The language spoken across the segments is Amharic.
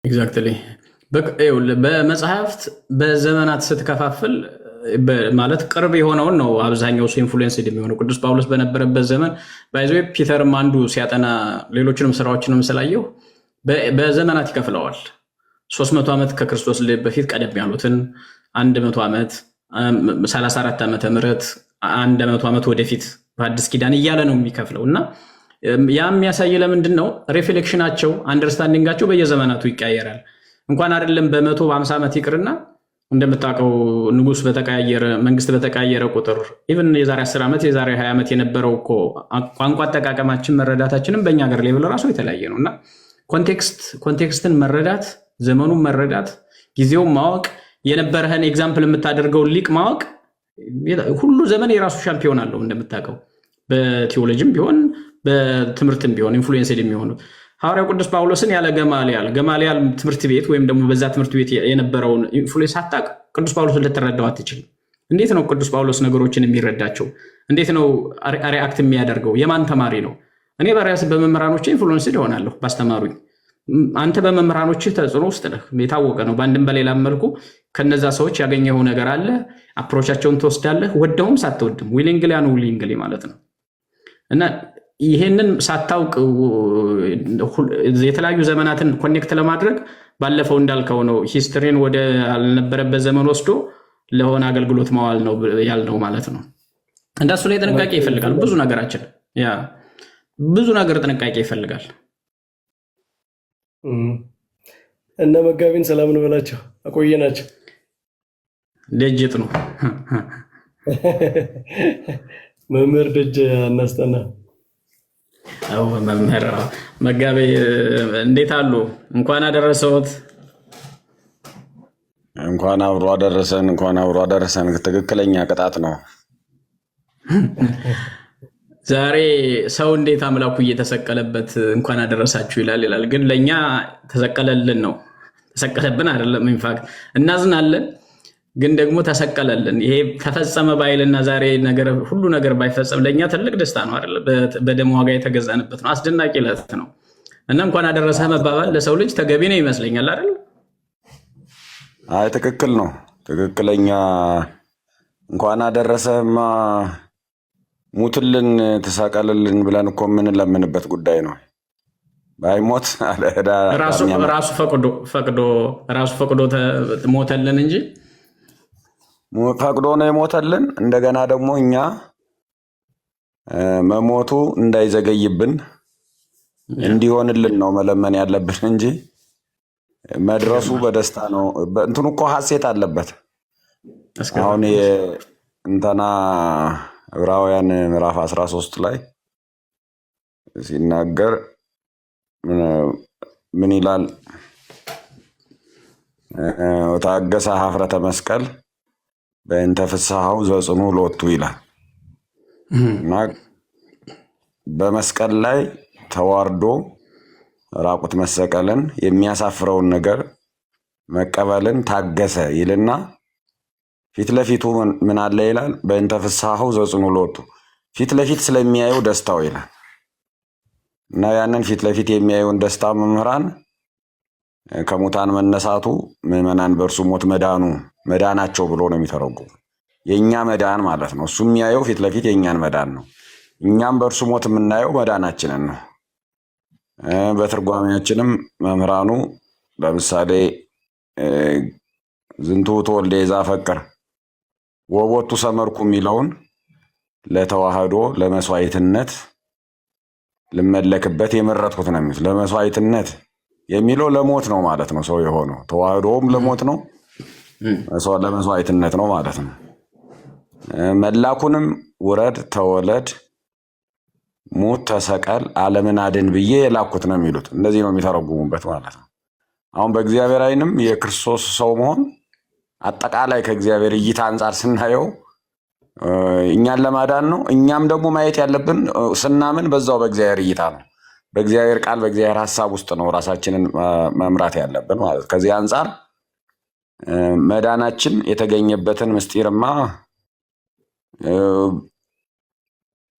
ኤግዛክትሊ በመጽሐፍት በዘመናት ስትከፋፍል ማለት ቅርብ የሆነውን ነው አብዛኛው እሱ ኢንፍሉዌንስ የሚሆነው። ቅዱስ ጳውሎስ በነበረበት ዘመን ባይዘ ፒተርም አንዱ ሲያጠና ሌሎችንም ስራዎችንም ስላየው በዘመናት ይከፍለዋል። 300 ዓመት ከክርስቶስ ልደት በፊት ቀደም ያሉትን 100 ዓመት 34 ዓመተ ምህረት 100 ዓመት ወደፊት በአዲስ ኪዳን እያለ ነው የሚከፍለው እና ያ የሚያሳይ ለምንድን ነው ሪፍሌክሽናቸው አንደርስታንዲንጋቸው በየዘመናቱ ይቀያየራል። እንኳን አይደለም በመቶ በ50 ዓመት ይቅርና እንደምታውቀው ንጉስ በተቀያየረ መንግስት በተቀያየረ ቁጥር ኢቭን የዛሬ 10 ዓመት የዛሬ 20 ዓመት የነበረው እኮ ቋንቋ አጠቃቀማችን መረዳታችንም በእኛ ሀገር ሌቭል ራሱ የተለያየ ነው እና ኮንቴክስትን መረዳት ዘመኑን መረዳት ጊዜውን ማወቅ የነበረህን ኤግዛምፕል የምታደርገውን ሊቅ ማወቅ ሁሉ ዘመን የራሱ ሻምፒዮን አለው እንደምታውቀው በቲዎሎጂም ቢሆን በትምህርትም ቢሆን ኢንፍሉዌንስ የሚሆኑት ሐዋርያው ቅዱስ ጳውሎስን ያለ ገማልያል ትምህርት ቤት ወይም ደግሞ በዛ ትምህርት ቤት የነበረውን ኢንፍሉዌንስ አታውቅ ቅዱስ ጳውሎስን ልትረዳው አትችልም። እንዴት ነው ቅዱስ ጳውሎስ ነገሮችን የሚረዳቸው? እንዴት ነው ሪአክት የሚያደርገው? የማን ተማሪ ነው? እኔ በራሴ በመምህራኖቼ ኢንፍሉዌንስ እሆናለሁ ባስተማሩኝ። አንተ በመምህራኖች ተጽዕኖ ውስጥ ነህ፣ የታወቀ ነው። በአንድም በሌላ መልኩ ከነዛ ሰዎች ያገኘው ነገር አለ፣ አፕሮቻቸውን ትወስዳለህ፣ ወደውም ሳትወድም ዊሊንግሊ አን ዊሊንግሊ ማለት ነው እና ይሄንን ሳታውቅ የተለያዩ ዘመናትን ኮኔክት ለማድረግ ባለፈው እንዳልከው ነው ሂስትሪን ወደ አልነበረበት ዘመን ወስዶ ለሆነ አገልግሎት ማዋል ነው ያልነው ማለት ነው። እንደሱ ላይ ጥንቃቄ ይፈልጋል ብዙ ነገራችን፣ ያ ብዙ ነገር ጥንቃቄ ይፈልጋል። እነ መጋቢን ሰላም ነው በላቸው፣ አቆየናቸው። ደጅት ነው መምህር ደጅ አናስጠና። መምህር መጋቢ እንዴት አሉ? እንኳን አደረሰዎት። እንኳን አብሮ አደረሰን። ትክክለኛ ቅጣት ነው። ዛሬ ሰው እንዴት አምላኩ እየተሰቀለበት እንኳን አደረሳችሁ ይላል። ግን ለእኛ ተሰቀለልን ነው፣ ተሰቀለብን አይደለም። ኢንፋክት እናዝናለን፣ ግን ደግሞ ተሰቀለልን። ይሄ ተፈጸመ ባይልና ዛሬ ሁሉ ነገር ባይፈጸም ለእኛ ትልቅ ደስታ ነው አይደለ? በደም ዋጋ የተገዛንበት ነው። አስደናቂ ዕለት ነው እና እንኳን አደረሰህ መባባል ለሰው ልጅ ተገቢ ነው ይመስለኛል አይደል? አይ ትክክል ነው። ትክክለኛ እንኳን አደረሰህማ ሙትልን ተሳቀልልን ብለን እኮ የምንለምንበት ጉዳይ ነው። ባይሞት ራሱ ፈቅዶ ሞተልን እንጂ ፈቅዶ ነው የሞተልን። እንደገና ደግሞ እኛ መሞቱ እንዳይዘገይብን እንዲሆንልን ነው መለመን ያለብን እንጂ መድረሱ በደስታ ነው። እንትኑ እኮ ሐሴት አለበት። አሁን እንተና ዕብራውያን ምዕራፍ 13 ላይ ሲናገር ምን ይላል? ታገሰ ኀፍረተ መስቀል በእንተ ፍስሐው ዘጽኑ ሎቱ ይላል እና በመስቀል ላይ ተዋርዶ ራቁት መሰቀልን የሚያሳፍረውን ነገር መቀበልን ታገሰ ይልና ፊት ለፊቱ ምን አለ ይላል? በእንተ ፍስሐው ዘጽኑ ሎቱ ፊት ለፊት ስለሚያየው ደስታው ይላል እና ያንን ፊት ለፊት የሚያየውን ደስታ መምህራን ከሙታን መነሳቱ ምዕመናን በእርሱ ሞት መዳናቸው ብሎ ነው የሚተረጉሙ። የእኛ መዳን ማለት ነው። እሱ የሚያየው ፊት ለፊት የእኛን መዳን ነው። እኛም በእርሱ ሞት የምናየው መዳናችንን ነው። በትርጓሜያችንም መምህራኑ ለምሳሌ ዝንቱ ተወልደ ይዛፈቅር ወቦቱ ሰመርኩ የሚለውን ለተዋህዶ ለመስዋዕትነት ልመለክበት የመረጥኩት ነው የሚሉት። ለመስዋዕትነት የሚለው ለሞት ነው ማለት ነው። ሰው የሆነው ተዋህዶም ለሞት ነው፣ ለመስዋዕትነት ነው ማለት ነው። መላኩንም ውረድ ተወለድ ሞት ተሰቀል ዓለምን አድን ብዬ የላኩት ነው የሚሉት። እንደዚህ ነው የሚተረጉሙበት ማለት ነው። አሁን በእግዚአብሔር ዓይንም የክርስቶስ ሰው መሆን አጠቃላይ ከእግዚአብሔር እይታ አንጻር ስናየው እኛን ለማዳን ነው። እኛም ደግሞ ማየት ያለብን ስናምን በዛው በእግዚአብሔር እይታ ነው። በእግዚአብሔር ቃል በእግዚአብሔር ሐሳብ ውስጥ ነው ራሳችንን መምራት ያለብን ማለት። ከዚህ አንጻር መዳናችን የተገኘበትን ምስጢርማ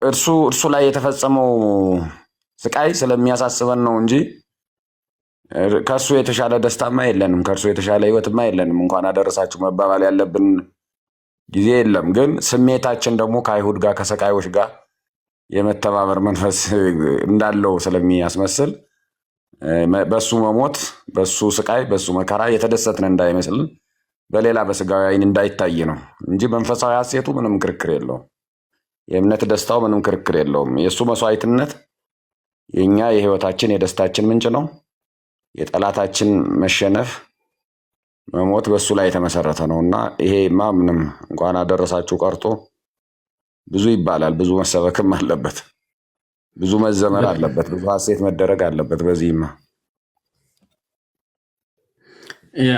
እርሱ ላይ የተፈጸመው ስቃይ ስለሚያሳስበን ነው እንጂ ከእሱ የተሻለ ደስታማ የለንም፣ ከእርሱ የተሻለ ህይወትማ የለንም። እንኳን አደረሳችሁ መባባል ያለብን ጊዜ የለም። ግን ስሜታችን ደግሞ ከአይሁድ ጋር ከሰቃዮች ጋር የመተባበር መንፈስ እንዳለው ስለሚያስመስል በሱ መሞት፣ በሱ ስቃይ፣ በሱ መከራ የተደሰትን እንዳይመስልን በሌላ በስጋዊ አይን እንዳይታይ ነው እንጂ መንፈሳዊ ሐሴቱ ምንም ክርክር የለውም። የእምነት ደስታው ምንም ክርክር የለውም። የእሱ መስዋዕትነት የእኛ የህይወታችን የደስታችን ምንጭ ነው። የጠላታችን መሸነፍ መሞት በሱ ላይ የተመሰረተ ነው እና ይሄማ ምንም እንኳን አደረሳችሁ ቀርቶ ብዙ ይባላል። ብዙ መሰበክም አለበት፣ ብዙ መዘመር አለበት፣ ብዙ ሐሴት መደረግ አለበት። በዚህማ ያ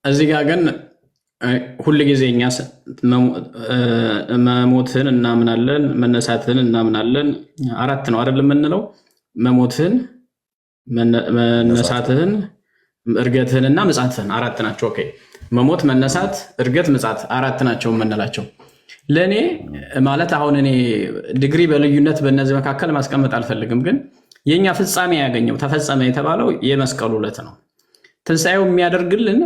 እዚህ ጋር ግን ሁል ጊዜ እኛ መሞትን እናምናለን፣ መነሳትን እናምናለን። አራት ነው አይደል የምንለው? መሞትን፣ መነሳትህን፣ እርገትህንና ምጽአትህን አራት ናቸው። ኦኬ፣ መሞት፣ መነሳት፣ እርገት፣ ምጽአት አራት ናቸው የምንላቸው። ለእኔ ማለት አሁን እኔ ዲግሪ በልዩነት በእነዚህ መካከል ማስቀመጥ አልፈልግም፣ ግን የእኛ ፍጻሜ ያገኘው ተፈጸመ የተባለው የመስቀሉ ዕለት ነው። ትንሣኤው የሚያደርግልን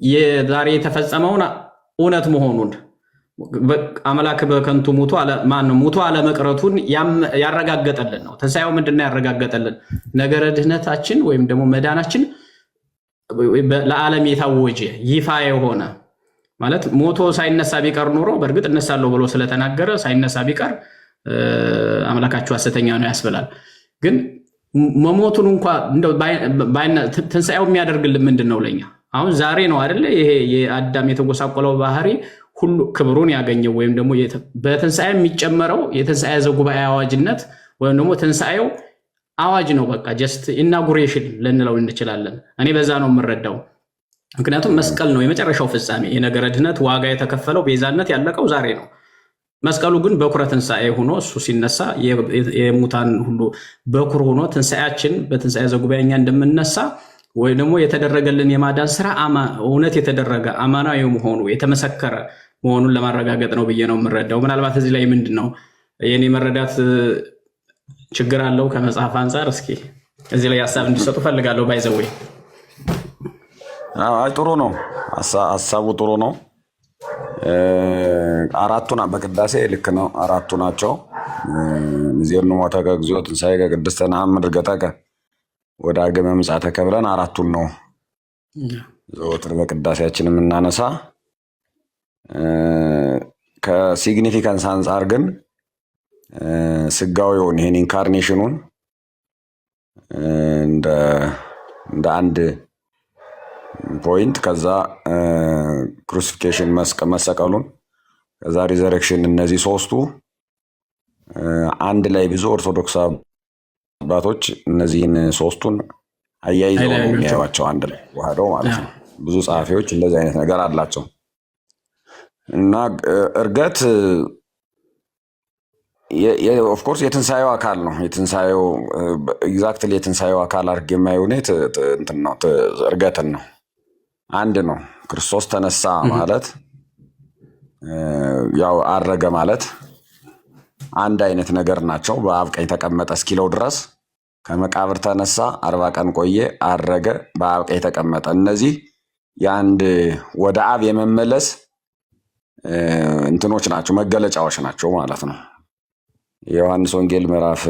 የዛሬ የተፈጸመውን እውነት መሆኑን አምላክ በከንቱ ሙቶ አለመቅረቱን ያረጋገጠልን ነው። ትንሣኤው ምንድነው ያረጋገጠልን? ነገረ ድህነታችን ወይም ደግሞ መዳናችን ለዓለም የታወጀ ይፋ የሆነ ማለት ሞቶ ሳይነሳ ቢቀር ኖሮ በእርግጥ እነሳለሁ ብሎ ስለተናገረ ሳይነሳ ቢቀር አምላካችሁ ሐሰተኛ ነው ያስብላል። ግን መሞቱን እንኳ ትንሣኤው የሚያደርግልን ምንድን ነው? ለኛ አሁን ዛሬ ነው አይደለ? ይሄ የአዳም የተጎሳቆለው ባህሪ ሁሉ ክብሩን ያገኘው ወይም ደግሞ በትንሣኤ የሚጨመረው የትንሣኤ ዘጉባኤ አዋጅነት ወይም ደግሞ ትንሣኤው አዋጅ ነው። በቃ ጀስት ኢናጉሬሽን ልንለው እንችላለን። እኔ በዛ ነው የምረዳው። ምክንያቱም መስቀል ነው የመጨረሻው ፍጻሜ። የነገረ ድህነት ዋጋ የተከፈለው ቤዛነት ያለቀው ዛሬ ነው። መስቀሉ ግን በኩረ ትንሣኤ ሆኖ እሱ ሲነሳ የሙታን ሁሉ በኩር ሆኖ ትንሣኤያችን በትንሣኤ ዘጉባኤ እኛ እንደምነሳ ወይ ደግሞ የተደረገልን የማዳን ስራ እውነት የተደረገ አማናዊ መሆኑ የተመሰከረ መሆኑን ለማረጋገጥ ነው ብዬ ነው የምረዳው። ምናልባት እዚህ ላይ ምንድን ነው የኔ መረዳት ችግር አለው ከመጽሐፍ አንጻር? እስኪ እዚህ ላይ ሀሳብ እንዲሰጡ ፈልጋለሁ። ባይዘወይ ጥሩ ነው ሀሳቡ ጥሩ ነው። አራቱን በቅዳሴ ልክ ነው፣ አራቱ ናቸው። ዜርኑ ሞተከ እግዚኦ ትንሣኤከ ቅድስተ ነአምን ዕርገተከ ወዳግመ ምጽአተከ ብለን አራቱን ነው ዘወትር በቅዳሴያችን የምናነሳ። ከሲግኒፊካንስ አንጻር ግን ስጋዊውን ይሄን ኢንካርኔሽኑን እንደ አንድ ፖይንት፣ ከዛ ክሩሲፊኬሽን መሰቀሉን፣ ከዛ ሪዘሬክሽን፣ እነዚህ ሶስቱ አንድ ላይ ብዙ ኦርቶዶክስ አባቶች እነዚህን ሶስቱን አያይዘው ነው የሚያዩዋቸው፣ አንድ ላይ ዋህደው ማለት ነው። ብዙ ጸሐፊዎች እንደዚህ አይነት ነገር አላቸው እና እርገት ኦፍኮርስ የትንሣኤው አካል ነው። የትንሣኤው ኤግዛክትሊ የትንሣኤው አካል አድርጌ የማየው እንትን ነው፣ እርገትን ነው። አንድ ነው። ክርስቶስ ተነሳ ማለት ያው አረገ ማለት አንድ አይነት ነገር ናቸው። በአብ ቀኝ ተቀመጠ እስኪለው ድረስ ከመቃብር ተነሳ፣ 40 ቀን ቆየ፣ አረገ፣ በአብ ቀኝ ተቀመጠ። እነዚህ የአንድ ወደ አብ የመመለስ እንትኖች ናቸው፣ መገለጫዎች ናቸው ማለት ነው። የዮሐንስ ወንጌል ምዕራፍ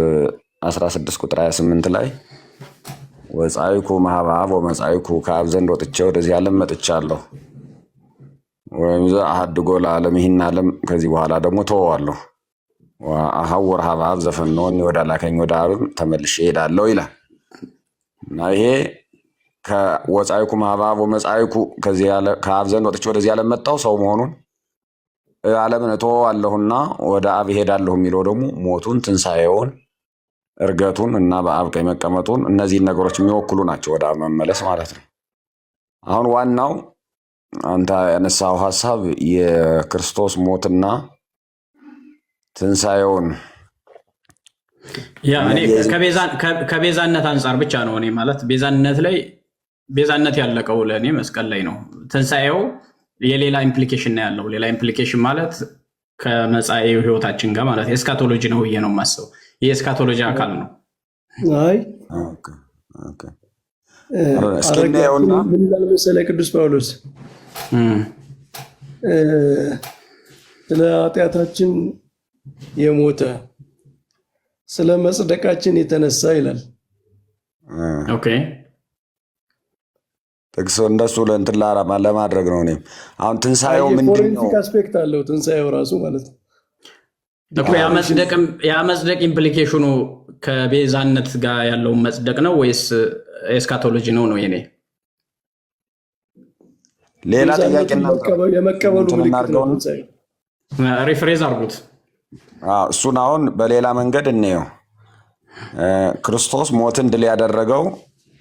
16 ቁጥር 28 ላይ ወጻይኩ ማህበ አብ ወመጻይኩ ከአብ ዘንድ ወጥቼ ወደዚህ ዓለም መጥቻለሁ፣ ወይም አሐድጎ ለዓለም ይህን ዓለም ከዚህ በኋላ ደግሞ ተወዋለሁ፣ አሐውር ሀበ አብ ዘፈነወኒ ወደ ላከኝ ወደ አብም ተመልሼ እሄዳለሁ ይላል እና ይሄ ከወጻይኩ ማህበ አብ ወመጻይኩ ከአብ ዘንድ ወጥቼ ወደዚህ ዓለም መጣሁ ሰው መሆኑን ዓለምን እተወዋለሁና ወደ አብ እሄዳለሁ የሚለው ደግሞ ሞቱን፣ ትንሣኤውን፣ እርገቱን እና በአብ ቀኝ መቀመጡን እነዚህን ነገሮች የሚወክሉ ናቸው፣ ወደ አብ መመለስ ማለት ነው። አሁን ዋናው አንተ ያነሳው ሀሳብ የክርስቶስ ሞትና ትንሣኤውን ከቤዛነት አንጻር ብቻ ነው። እኔ ማለት ቤዛነት ያለቀው ለእኔ መስቀል ላይ ነው። ትንሣኤው የሌላ ኢምፕሊኬሽን ነው ያለው። ሌላ ኢምፕሊኬሽን ማለት ከመጻኤ ህይወታችን ጋር ማለት ኤስካቶሎጂ ነው ብዬ ነው የማስበው። የኤስካቶሎጂ አካል ነው። እስኪ አረጋችን እናየውና ምን ይላል መሰለህ ቅዱስ ጳውሎስ ስለ ኃጢአታችን የሞተ ስለ መጽደቃችን የተነሳ ይላል። ኦኬ ጥቅስ እንደሱ ለእንትን ለማድረግ ነው። እኔም አሁን ትንሣኤው ምንድን ነው? ፎሬንሲክ አስፔክት አለው ትንሣኤው ራሱ ማለት ነው። እኮ የመጽደቅ ኢምፕሊኬሽኑ ከቤዛነት ጋር ያለውን መጽደቅ ነው ወይስ ኤስካቶሎጂ ነው? የኔ ሌላ ጥያቄ የመቀበሉ ምልክት ነው ትንሣኤው። ሪፍሬዝ አድርጉት። እሱን አሁን በሌላ መንገድ እንየው። ክርስቶስ ሞትን ድል ያደረገው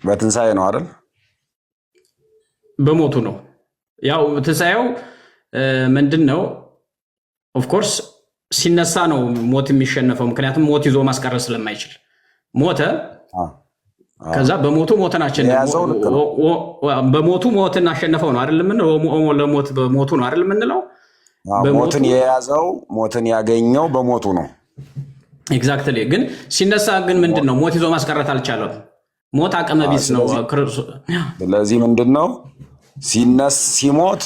በትንሣኤ ነው አይደል? በሞቱ ነው። ያው ትንሣኤው ምንድን ነው? ኦፍኮርስ ሲነሳ ነው ሞት የሚሸነፈው። ምክንያቱም ሞት ይዞ ማስቀረት ስለማይችል ሞተ። ከዛ በሞቱ ሞትን በሞቱ ሞትን አሸነፈው ነው አይደል? ለሞት በሞቱ ነው አይደል የምንለው? ሞትን የያዘው ሞትን ያገኘው በሞቱ ነው። ኤግዛክትሊ። ግን ሲነሳ ግን ምንድን ነው? ሞት ይዞ ማስቀረት አልቻለም። ሞት አቅመ ቢስ ነው። ስለዚህ ምንድን ነው ሲሞት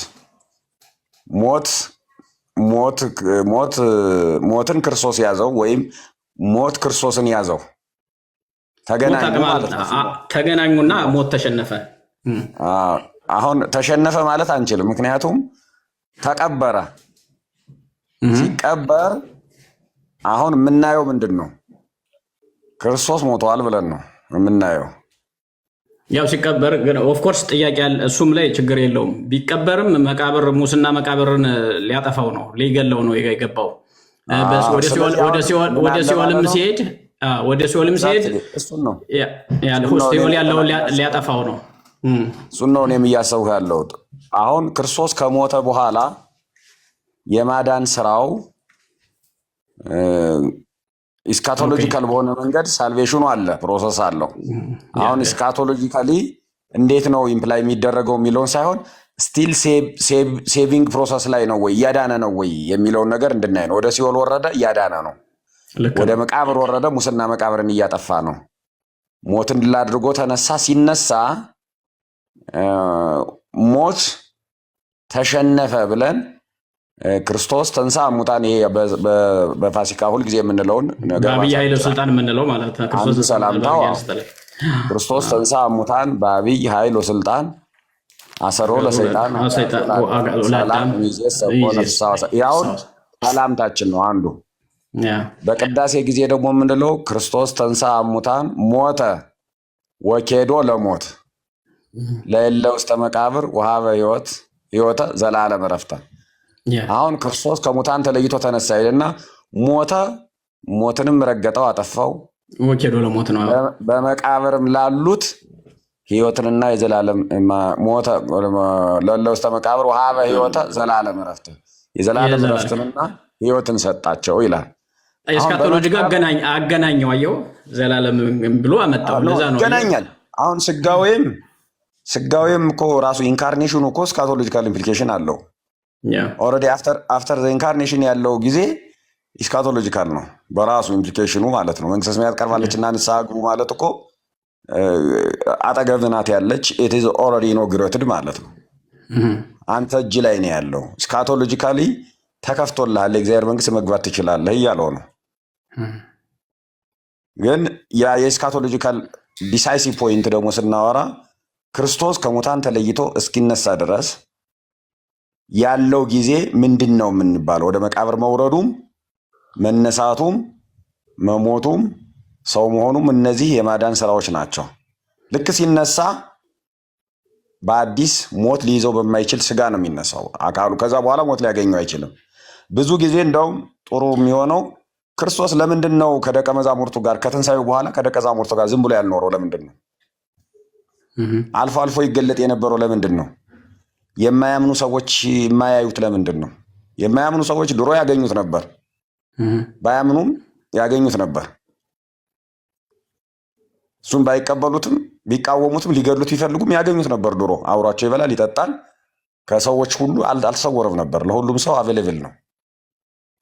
ሞትን ክርስቶስ ያዘው ወይም ሞት ክርስቶስን ያዘው። ተገናኙና ሞት ተሸነፈ። አሁን ተሸነፈ ማለት አንችልም፣ ምክንያቱም ተቀበረ። ሲቀበር አሁን የምናየው ምንድን ነው? ክርስቶስ ሞተዋል ብለን ነው የምናየው። ያው ሲቀበር ግን ኦፍኮርስ ጥያቄ ያለ እሱም ላይ ችግር የለውም። ቢቀበርም መቃብር ሙስና መቃብርን ሊያጠፋው ነው ሊገለው ነው የገባው። ወደ ሲኦልም ሲሄድ ሲኦል ያለውን ሊያጠፋው ነው። እሱን ነው እኔም እያሰብኩ ያለሁት። አሁን ክርስቶስ ከሞተ በኋላ የማዳን ስራው ኢስካቶሎጂካል በሆነ መንገድ ሳልቬሽኑ አለ፣ ፕሮሰስ አለው። አሁን ኢስካቶሎጂካሊ እንዴት ነው ኢምፕላይ የሚደረገው የሚለውን ሳይሆን ስቲል ሴቪንግ ፕሮሰስ ላይ ነው ወይ እያዳነ ነው ወይ የሚለውን ነገር እንድናይ ነው። ወደ ሲኦል ወረደ፣ እያዳነ ነው። ወደ መቃብር ወረደ፣ ሙስና መቃብርን እያጠፋ ነው። ሞትን ድል አድርጎ ተነሳ። ሲነሳ ሞት ተሸነፈ ብለን ክርስቶስ ተንሳ ሙታን፣ ይሄ በፋሲካ ሁልጊዜ የምንለውን ነገር በአብይ ኃይለ ስልጣን የምንለው ማለት ነው። ክርስቶስ ተንሳ ሙታን በአብይ ኃይል ወስልጣን አሰሮ ለሰይጣን ያውን ሰላምታችን ነው አንዱ። በቅዳሴ ጊዜ ደግሞ የምንለው ክርስቶስ ተንሳ ሙታን ሞተ ወኬዶ ለሞት ለእለ ውስተ መቃብር ወሀበ ሕይወተ ዘላለም ዕረፍተ። አሁን ክርስቶስ ከሙታን ተለይቶ ተነሳ ይልና ሞተ፣ ሞትንም ረገጠው አጠፋው፣ ወኬዶ ለሞት ነው። በመቃብርም ላሉት ሕይወትንና የዘላለም ሞተ ለእለ ውስተ መቃብር ወሀበ ሕይወተ ዘላለም ዕረፍተ፣ የዘላለም ዕረፍትንና ሕይወትን ሰጣቸው ይላል። ኤስካቶሎጂ ጋር አገናኘው። አየው ዘላለም ብሎ አመጣው። ለዛ ነው ይገናኛል። አሁን ስጋዌም እኮ ራሱ ኢንካርኔሽኑ እኮ ኤስካቶሎጂካል ኢምፕሊኬሽን አለው። ኦልሬዲ አፍተር ዘ ኢንካርኔሽን ያለው ጊዜ ኢስካቶሎጂካል ነው በራሱ ኢምፕሊኬሽኑ ማለት ነው። መንግስተ ሰማያት ቀርባለች እና ንስሐ ግቡ ማለት እኮ አጠገብ ናት ያለች፣ ኢት ኢዝ ኦልሬዲ ኢኖግሬትድ ማለት ነው። አንተ እጅ ላይ ነው ያለው። ኢስካቶሎጂካሊ ተከፍቶልሃል፣ የእግዚአብሔር መንግስት መግባት ትችላለህ እያለው ነው። ግን የኢስካቶሎጂካል ዲሳይሲቭ ፖይንት ደግሞ ስናወራ ክርስቶስ ከሙታን ተለይቶ እስኪነሳ ድረስ ያለው ጊዜ ምንድን ነው የምንባለው? ወደ መቃብር መውረዱም መነሳቱም መሞቱም ሰው መሆኑም እነዚህ የማዳን ስራዎች ናቸው። ልክ ሲነሳ በአዲስ ሞት ሊይዘው በማይችል ስጋ ነው የሚነሳው አካሉ። ከዛ በኋላ ሞት ሊያገኘው አይችልም። ብዙ ጊዜ እንደውም ጥሩ የሚሆነው ክርስቶስ ለምንድን ነው ከደቀ መዛሙርቱ ጋር ከትንሣኤው በኋላ ከደቀ መዛሙርቱ ጋር ዝም ብሎ ያልኖረው? ለምንድን ነው? አልፎ አልፎ ይገለጥ የነበረው ለምንድን ነው? የማያምኑ ሰዎች የማያዩት ለምንድን ነው? የማያምኑ ሰዎች ድሮ ያገኙት ነበር፣ ባያምኑም ያገኙት ነበር። እሱም ባይቀበሉትም ቢቃወሙትም ሊገድሉት ቢፈልጉም ያገኙት ነበር። ድሮ አብሯቸው ይበላል ይጠጣል፣ ከሰዎች ሁሉ አልተሰወረም ነበር፣ ለሁሉም ሰው አቬሌብል ነው።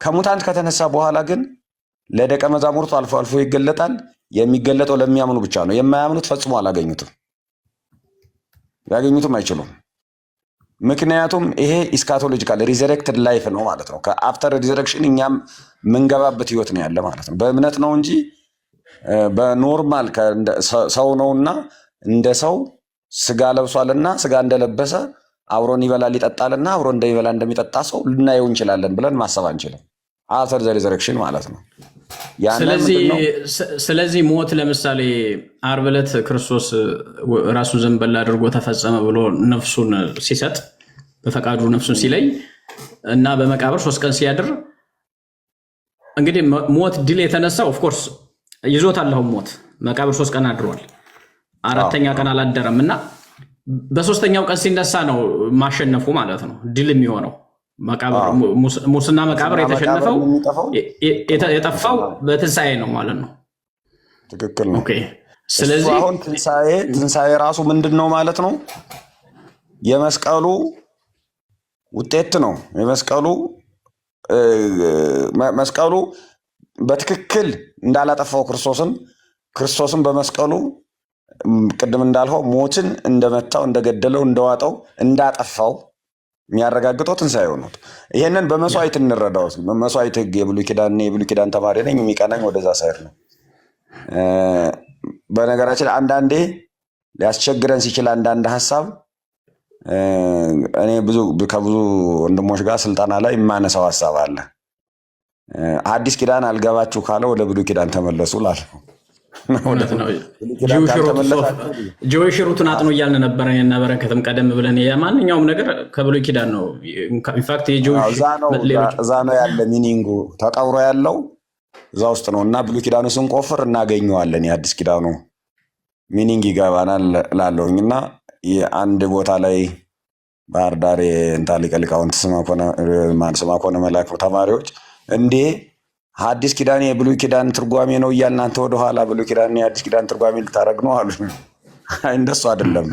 ከሙታን ከተነሳ በኋላ ግን ለደቀ መዛሙርቱ አልፎ አልፎ ይገለጣል። የሚገለጠው ለሚያምኑ ብቻ ነው። የማያምኑት ፈጽሞ አላገኙትም፣ ያገኙትም አይችሉም። ምክንያቱም ይሄ ኢስካቶሎጂካል ሪዘሬክትድ ላይፍ ነው ማለት ነው። ከአፍተር ሪዘሬክሽን እኛም የምንገባበት ህይወት ነው ያለ ማለት ነው። በእምነት ነው እንጂ በኖርማል ሰው ነውና እንደ ሰው ስጋ ለብሷልና ስጋ እንደለበሰ አብሮን ይበላል ይጠጣልና አብሮ እንደሚበላ እንደሚጠጣ ሰው ልናየው እንችላለን ብለን ማሰብ አንችልም። አፍተር ዘ ሪዘሬክሽን ማለት ነው። ስለዚህ ሞት ለምሳሌ ዓርብ ዕለት ክርስቶስ ራሱን ዘንበል አድርጎ ተፈጸመ ብሎ ነፍሱን ሲሰጥ በፈቃዱ ነፍሱን ሲለይ እና በመቃብር 3 ቀን ሲያድር እንግዲህ ሞት ድል የተነሳው ኦፍኮርስ ይዞታል። አሁን ሞት መቃብር 3 ቀን አድሯል፣ 4ኛ ቀን አላደረም እና በ3ኛው ቀን ሲነሳ ነው ማሸነፉ ማለት ነው ድል የሚሆነው። ሙስና መቃብር የተሸነፈው የጠፋው በትንሣኤ ነው ማለት ነው። ትክክል ነው። ስለዚህ አሁን ትንሣኤ ራሱ ምንድን ነው ማለት ነው? የመስቀሉ ውጤት ነው። መስቀሉ በትክክል እንዳላጠፋው ክርስቶስን በመስቀሉ ቅድም እንዳልኸው ሞትን እንደመታው እንደገደለው እንደዋጠው እንዳጠፋው የሚያረጋግጠው ትንሣኤው ነው። ይሄንን በመስዋዕት እንረዳው። መስዋዕት ህግ የብሉይ ኪዳን ተማሪ ነኝ፣ የሚቀናኝ ወደዛ ሳይር ነው። በነገራችን አንዳንዴ ሊያስቸግረን ሲችል አንዳንድ ሀሳብ እኔ ከብዙ ወንድሞች ጋር ስልጠና ላይ የማነሳው ሀሳብ አለ። አዲስ ኪዳን አልገባችሁ ካለ ወደ ብሉይ ኪዳን ተመለሱ ላልኩ ጆይ ሽሩትን አጥኖ እያልን ነበረ እና በረከትም ቀደም ብለን የማንኛውም ነገር ከብሉይ ኪዳን ነው። ኢንፋክት እዛ ነው ያለ ሚኒንጉ ተቀብሮ ያለው እዛ ውስጥ ነው እና ብሉይ ኪዳኑ ስንቆፍር እናገኘዋለን። የአዲስ ኪዳኑ ሚኒንግ ይገባናል ላለውኝ እና አንድ ቦታ ላይ ባህር ዳር ሊቀ ሊቃውንት ስምዐኮነ መላክ ተማሪዎች እንዴ አዲስ ኪዳን የብሉይ ኪዳን ትርጓሜ ነው እያልን እናንተ ወደኋላ ብሉይ ኪዳን የአዲስ ኪዳን ትርጓሜ ልታረግ ነው አሉ። እንደሱ አይደለም።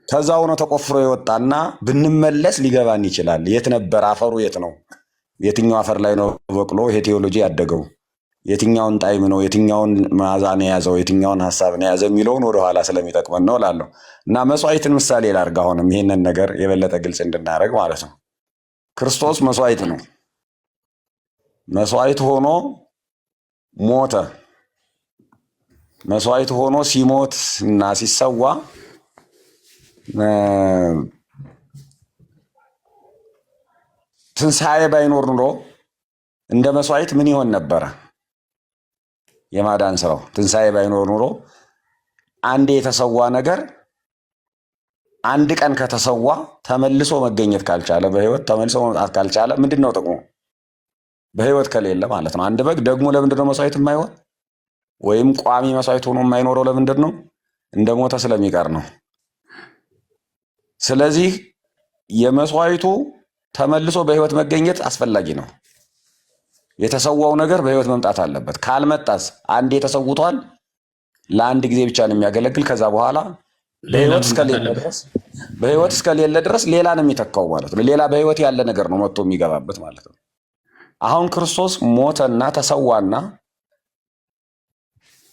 ከዛው ነው ተቆፍሮ የወጣና ብንመለስ ሊገባን ይችላል። የት ነበር አፈሩ? የት ነው? የትኛው አፈር ላይ ነው በቅሎ ይሄ ቴዎሎጂ ያደገው? የትኛውን ጣዕም ነው? የትኛውን መዓዛ ነው የያዘው? የትኛውን ሐሳብ ነው የያዘው የሚለውን ወደኋላ ስለሚጠቅመን ነው እላለሁ። እና መስዋዕትን ምሳሌ ላድርግ። አሁንም ይሄንን ነገር የበለጠ ግልጽ እንድናደርግ ማለት ነው። ክርስቶስ መስዋዕት ነው። መስዋዕት ሆኖ ሞተ። መስዋዕት ሆኖ ሲሞት እና ሲሰዋ ትንሣኤ ባይኖር ኑሮ እንደ መስዋዕት ምን ይሆን ነበረ? የማዳን ስራው ትንሣኤ ባይኖር ኑሮ አንዴ የተሰዋ ነገር አንድ ቀን ከተሰዋ ተመልሶ መገኘት ካልቻለ፣ በህይወት ተመልሶ መምጣት ካልቻለ ምንድን ነው ጥቅሙ? በህይወት ከሌለ ማለት ነው። አንድ በግ ደግሞ ለምንድን ነው መስዋዕት የማይሆን ወይም ቋሚ መስዋዕት ሆኖ የማይኖረው? ለምንድን ነው? እንደ ሞተ ስለሚቀር ነው። ስለዚህ የመስዋዕቱ ተመልሶ በህይወት መገኘት አስፈላጊ ነው። የተሰዋው ነገር በህይወት መምጣት አለበት። ካልመጣስ አንዴ ተሰውቷል፣ ለአንድ ጊዜ ብቻ ነው የሚያገለግል። ከዛ በኋላ በህይወት እስከሌለ ድረስ ሌላ ነው የሚተካው ማለት ነው። ሌላ በህይወት ያለ ነገር ነው መጥቶ የሚገባበት ማለት ነው። አሁን ክርስቶስ ሞተና ተሰዋና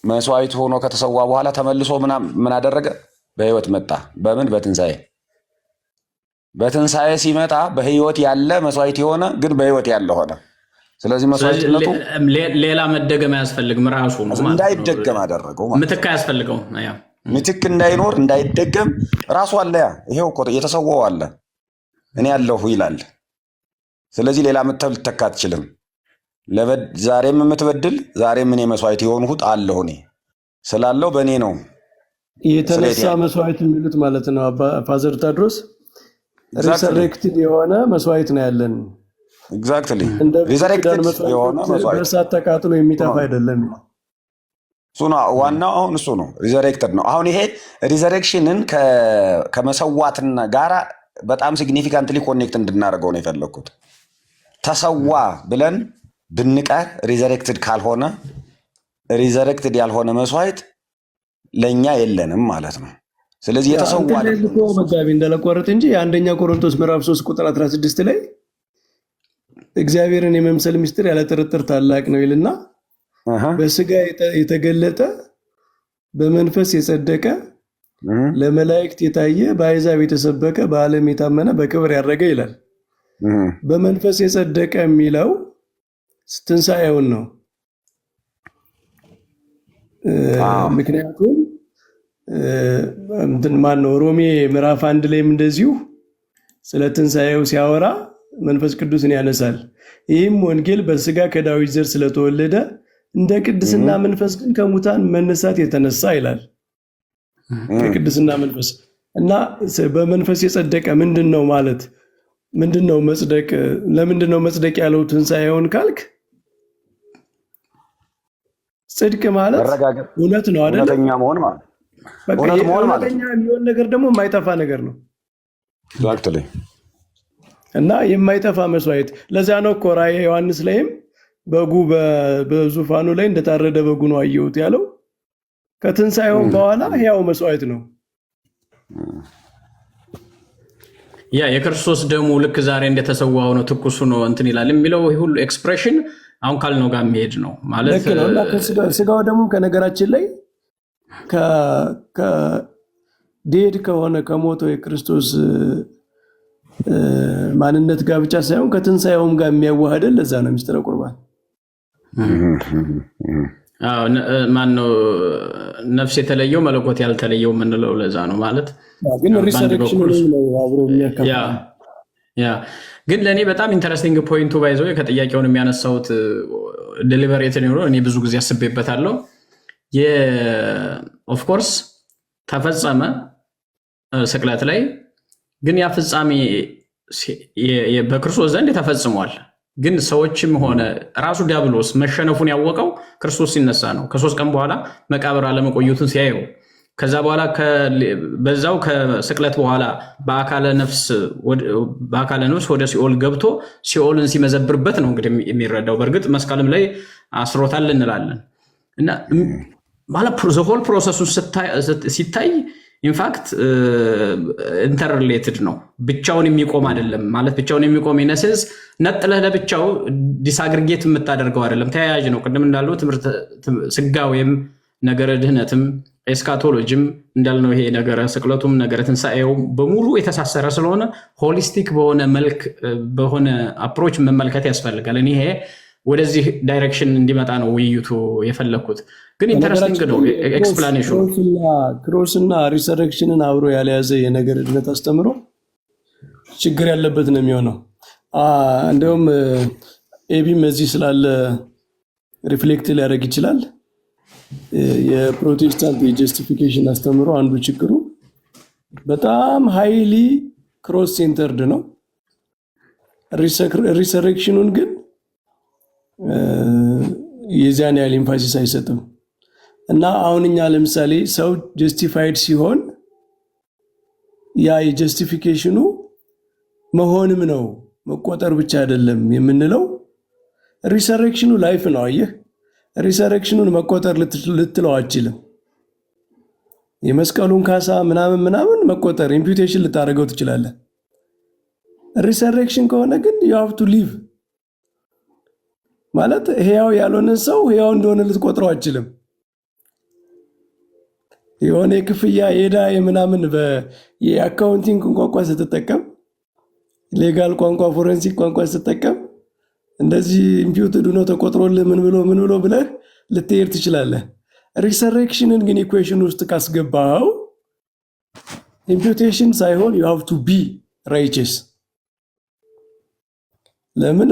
መስዋዕት ሆኖ ከተሰዋ በኋላ ተመልሶ ምን አደረገ? በህይወት መጣ። በምን? በትንሣኤ። በትንሣኤ ሲመጣ በህይወት ያለ መስዋዕት የሆነ ግን በህይወት ያለ ሆነ። ስለዚህ መስዋዕትነቱ ሌላ መደገም አያስፈልግም፣ ራሱ ነው እንዳይደገም አደረገው። ምትክ አያስፈልገው። ምትክ እንዳይኖር እንዳይደገም ራሱ አለ። ይሄው እኮ የተሰዋው አለ፣ እኔ ያለሁ ይላል። ስለዚህ ሌላ ምተብ ልተካ አትችልም። ዛሬም የምትበድል ዛሬም እኔ መስዋዕት የሆንሁት አለሁ። እኔ ስላለው በእኔ ነው የተነሳ መስዋዕት የሚሉት ማለት ነው። ፋዘር ታድሮስ ሪሰሬክትድ የሆነ መስዋዕት ነው ያለን። ኤግዛክትሊ ሪዘሬክትድ የሆነ መስዋዕት በእሳት ተቃጥሎ የሚጠፋ አይደለም። እሱ ነው ዋናው። አሁን እሱ ነው ሪዘሬክትድ ነው። አሁን ይሄ ሪዘሬክሽንን ከመሰዋትና ጋራ በጣም ሲግኒፊካንትሊ ኮኔክት እንድናደርገው ነው የፈለግኩት። ተሰዋ ብለን ብንቀር ሪዘሬክትድ ካልሆነ ሪዘሬክትድ ያልሆነ መስዋዕት ለእኛ የለንም ማለት ነው። ስለዚህ የተሰዋ መጋቢ እንዳለቋረጥ እንጂ የአንደኛ ቆሮንቶስ ምዕራፍ 3 ቁጥር 16 ላይ እግዚአብሔርን የመምሰል ምስጢር ያለ ጥርጥር ታላቅ ነው ይልና በስጋ የተገለጠ በመንፈስ የጸደቀ ለመላእክት የታየ በአሕዛብ የተሰበከ በዓለም የታመነ በክብር ያረገ ይላል። በመንፈስ የጸደቀ የሚለው ትንሣኤውን ነው። ምክንያቱም ማነው ሮሜ ምዕራፍ 1 ላይም እንደዚሁ ስለ ትንሣኤው ሲያወራ መንፈስ ቅዱስን ያነሳል። ይህም ወንጌል በስጋ ከዳዊት ዘር ስለተወለደ እንደ ቅድስና መንፈስ ግን ከሙታን መነሳት የተነሳ ይላል። የቅድስና መንፈስ እና በመንፈስ የጸደቀ ምንድን ነው ማለት ምንድን ነው? መጽደቅ ለምንድን ነው መጽደቅ ያለው ትንሣኤውን ካልክ ጽድቅ ማለት እውነት ነው አይደል? እውነተኛ መሆን ማለት እውነተኛ የሚሆን ነገር ደግሞ የማይጠፋ ነገር ነው። ኤግዛክትሊ። እና የማይጠፋ መስዋዕት ለዚያ ነው እኮ ራእየ ዮሐንስ ላይም በጉ በዙፋኑ ላይ እንደታረደ በጉ ነው አየሁት ያለው። ከትንሣኤው በኋላ ሕያው መስዋዕት ነው። ያ የክርስቶስ ደሙ ልክ ዛሬ እንደተሰዋው ነው ትኩሱ ነው እንትን ይላል የሚለው ሁሉ ኤክስፕሬሽን አሁን ካልነው ጋር የሚሄድ ነው ማለት ነው። እና ስጋው ደግሞ ከነገራችን ላይ ዴድ ከሆነ ከሞተው የክርስቶስ ማንነት ጋር ብቻ ሳይሆን ከትንሣኤውም ጋር የሚያዋህደን ለዛ ነው ምስጢረ ቁርባን። ማነው ነፍስ የተለየው መለኮት ያልተለየው የምንለው ለዛ ነው ማለት ግን ሪሰረክሽን ነው አብሮ የሚያካፍል ግን ለእኔ በጣም ኢንተረስቲንግ ፖይንቱ ባይዘው ከጥያቄውን የሚያነሳውት ዴሊቨሬት ነው። እኔ ብዙ ጊዜ አስቤበታለሁ። ኦፍኮርስ ተፈጸመ ስቅለት ላይ ግን ያ ፍጻሜ በክርስቶስ ዘንድ ተፈጽሟል። ግን ሰዎችም ሆነ ራሱ ዲያብሎስ መሸነፉን ያወቀው ክርስቶስ ሲነሳ ነው። ከ3 ቀን በኋላ መቃብር አለመቆየቱን ሲያየው ከዛ በኋላ በዛው ከስቅለት በኋላ በአካለ ነፍስ ወደ ሲኦል ገብቶ ሲኦልን ሲመዘብርበት ነው እንግዲህ የሚረዳው። በእርግጥ መስቀልም ላይ አስሮታል እንላለን እና ማለት ሆል ፕሮሰሱን ሲታይ ኢንፋክት ኢንተርሪሌትድ ነው። ብቻውን የሚቆም አይደለም ማለት ብቻውን የሚቆም ኢነሴንስ ነጥለህ ለብቻው ዲስአግሪጌት የምታደርገው አይደለም። ተያያዥ ነው። ቅድም እንዳለው ትምህርት ስጋዌም ነገረ ድህነትም ኤስካቶሎጂም እንዳልነው ይሄ ነገረ ስቅለቱም ነገረ ትንሣኤው በሙሉ የተሳሰረ ስለሆነ ሆሊስቲክ በሆነ መልክ በሆነ አፕሮች መመልከት ያስፈልጋል። እኔ ይሄ ወደዚህ ዳይሬክሽን እንዲመጣ ነው ውይይቱ የፈለኩት። ግን ኢንተረስቲንግ ነው ኤክስፕላኔሽኑ። ክሮስና ሪሰረክሽንን አብሮ ያለያዘ የነገረ ድህነት አስተምሮ ችግር ያለበት ነው የሚሆነው። እንደውም ኤቢም እዚህ ስላለ ሪፍሌክት ሊያደርግ ይችላል። የፕሮቴስታንት የጀስቲፊኬሽን አስተምሮ አንዱ ችግሩ በጣም ሃይሊ ክሮስ ሴንተርድ ነው። ሪሰረክሽኑን ግን የዚያን ያህል ኤምፋሲስ አይሰጥም። እና አሁን እኛ ለምሳሌ ሰው ጀስቲፋይድ ሲሆን ያ የጀስቲፊኬሽኑ መሆንም ነው መቆጠር ብቻ አይደለም የምንለው። ሪሰረክሽኑ ላይፍ ነው። አየህ ሪሰረክሽኑን መቆጠር ልትለው አችልም። የመስቀሉን ካሳ ምናምን መቆጠር ኢምፒዩቴሽን ልታደርገው ትችላለህ። ሪሰረክሽን ከሆነ ግን you have to live ማለት ሕያው ያልሆነ ሰው ሕያው እንደሆነ ልትቆጥረው አችልም። የሆነ ክፍያ የዳ የምናምን የአካውንቲንግ ቋንቋ ስትጠቀም ሌጋል ቋንቋ ፎረንሲክ ቋንቋ ስትጠቀም እንደዚህ ኢምፒዩትድ ሆኖ ተቆጥሮልህ ምን ብሎ ብለህ ልትሄድ ትችላለህ። ሪሰረክሽንን ግን ኢኩዌሽን ውስጥ ካስገባው ኢምፒዩቴሽን ሳይሆን you have to be righteous። ለምን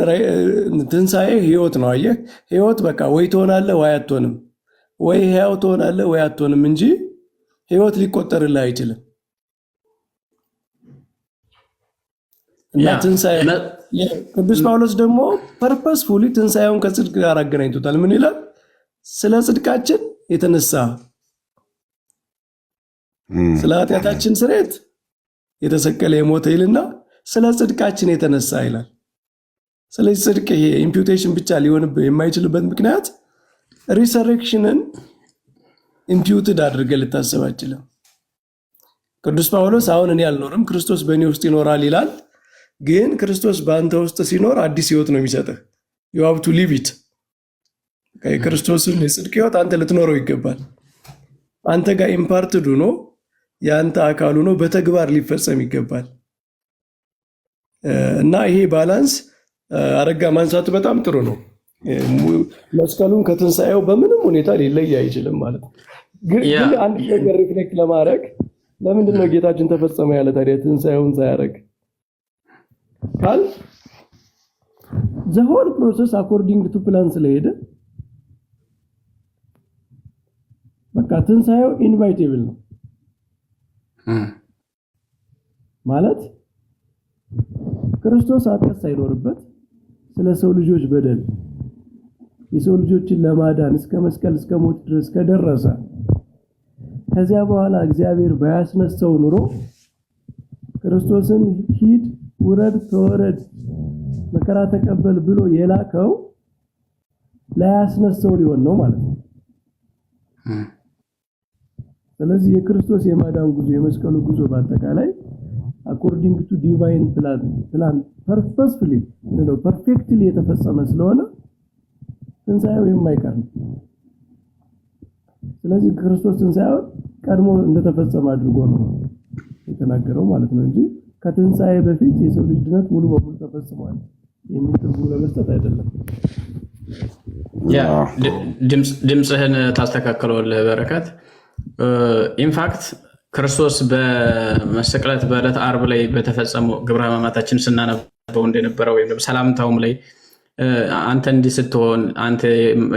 ትንሣኤ ህይወት ነው። አየህ ህይወት በቃ ወይ ትሆናለህ ወይ አትሆንም፣ ወይ ሕያው ትሆናለህ ወይ አትሆንም እንጂ ህይወት ሊቆጠርልህ አይችልም። እና ትንሣኤ ቅዱስ ጳውሎስ ደግሞ ፐርፐስፉሊ ትንሣኤውን ከጽድቅ ጋር አገናኝቶታል። ምን ይላል? ስለ ጽድቃችን የተነሳ ስለ ኃጢአታችን ስርየት የተሰቀለ የሞተ ይልና ስለ ጽድቃችን የተነሳ ይላል። ስለዚህ ጽድቅ ይሄ ኢምፒዩቴሽን ብቻ ሊሆንብህ የማይችልበት ምክንያት ሪሰረክሽንን ኢምፒዩትድ አድርገህ ልታስብ አትችልም። ቅዱስ ጳውሎስ አሁን እኔ አልኖርም ክርስቶስ በእኔ ውስጥ ይኖራል ይላል። ግን ክርስቶስ በአንተ ውስጥ ሲኖር አዲስ ህይወት ነው የሚሰጥህ። you have to live it የክርስቶስን የጽድቅ ሕይወት አንተ ልትኖረው ይገባል። አንተ ጋር ኢምፓርትድ ሆኖ የአንተ አካል ሆኖ በተግባር ሊፈጸም ይገባል። እና ይሄ ባላንስ አረጋ ማንሳቱ በጣም ጥሩ ነው። መስቀሉን ከትንሣኤው በምንም ሁኔታ ሊለይ አይችልም ማለት ነው። ግን አንድ ነገር ሪፍሌክት ለማድረግ ለምንድን ነው ጌታችን ተፈጸመ ያለ ታዲያ ትንሣኤውን ሳያደርግ ካል ዘ ሆል ፕሮሰስ አኮርዲንግ ቱ ፕላን ስለሄደ በቃ ትንሣኤው ኢንቫይቴብል ነው ማለት ክርስቶስ ኃጢአት ሳይኖርበት ስለ ሰው ልጆች በደል የሰው ልጆችን ለማዳን እስከ መስቀል እስከ ሞት ድረስ ከደረሰ ከዚያ በኋላ እግዚአብሔር ባያስነሳው ኑሮ ክርስቶስን ሂድ ውረድ ተወረድ መከራ ተቀበል ብሎ የላከው ላያስነሳው ሊሆን ነው ማለት ነው። ስለዚህ የክርስቶስ የማዳን ጉዞ የመስቀሉ ጉዞ በአጠቃላይ አኮርዲንግ ቱ ዲቫይን ፕላን ፐርፐስፉሊ ነው ፐርፌክትሊ የተፈጸመ ስለሆነ ትንሣኤው የማይቀር ነው። ስለዚህ ክርስቶስ ትንሣኤው ቀድሞ እንደተፈጸመ አድርጎ ነው የተናገረው ማለት ነው እንጂ ከትንሣኤ በፊት የሰው ልጅ ድነት ሙሉ በሙሉ ተፈጽሟል የሚል ትርጉም ለመስጠት አይደለም። ያ ድምፅህን ታስተካክለዋለህ በረከት። ኢንፋክት ክርስቶስ በመሰቅለት በዕለተ ዓርብ ላይ በተፈጸመው ግብረ ሕማማታችን ስናነበው እንደነበረው ወይም ደግሞ ሰላምታውም ላይ አንተ እንዲህ ስትሆን አንተ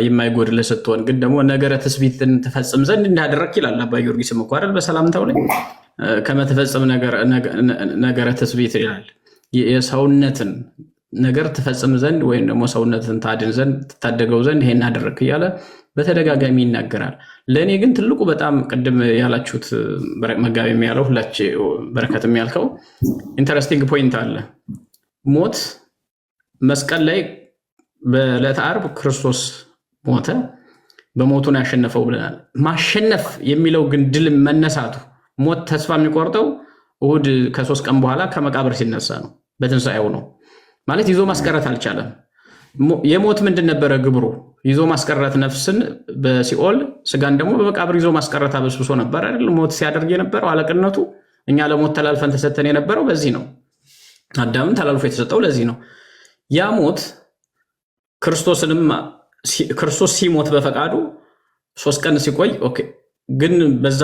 የማይጎድልህ ስትሆን ግን ደግሞ ነገረ ትስብእትን ትፈጽም ዘንድ እንዳደረክ ይላል አባ ጊዮርጊስም እኮ አይደል በሰላምታው ላይ ከመተፈጸም ነገረ ትስብእት ይላል። የሰውነትን ነገር ትፈጽም ዘንድ ወይም ደግሞ ሰውነትን ታድን ዘንድ ትታደገው ዘንድ ይሄን አደረክ እያለ በተደጋጋሚ ይናገራል። ለእኔ ግን ትልቁ በጣም ቅድም ያላችሁት መጋቢ የሚያለው ሁላችሁ በረከትም ያልከው ኢንተረስቲንግ ፖይንት አለ። ሞት መስቀል ላይ በዕለተ ዓርብ ክርስቶስ ሞተ፣ በሞቱን ያሸነፈው ብለናል። ማሸነፍ የሚለው ግን ድል መነሳቱ ሞት ተስፋ የሚቆርጠው እሁድ ከ3 ቀን በኋላ ከመቃብር ሲነሳ ነው፣ በትንሣኤው ነው ማለት ይዞ ማስቀረት አልቻለም። የሞት ምንድን ነበረ ግብሩ? ይዞ ማስቀረት ነፍስን በሲኦል ስጋን ደግሞ በመቃብር ይዞ ማስቀረት አበስብሶ ነበር አይደል? ሞት ሲያደርግ የነበረው አለቅነቱ እኛ ለሞት ተላልፈን ተሰተን የነበረው በዚህ ነው። አዳምን ተላልፎ የተሰጠው ለዚህ ነው። ያ ሞት ክርስቶስ ሲሞት በፈቃዱ 3 ቀን ሲቆይ ኦኬ፣ ግን በዛ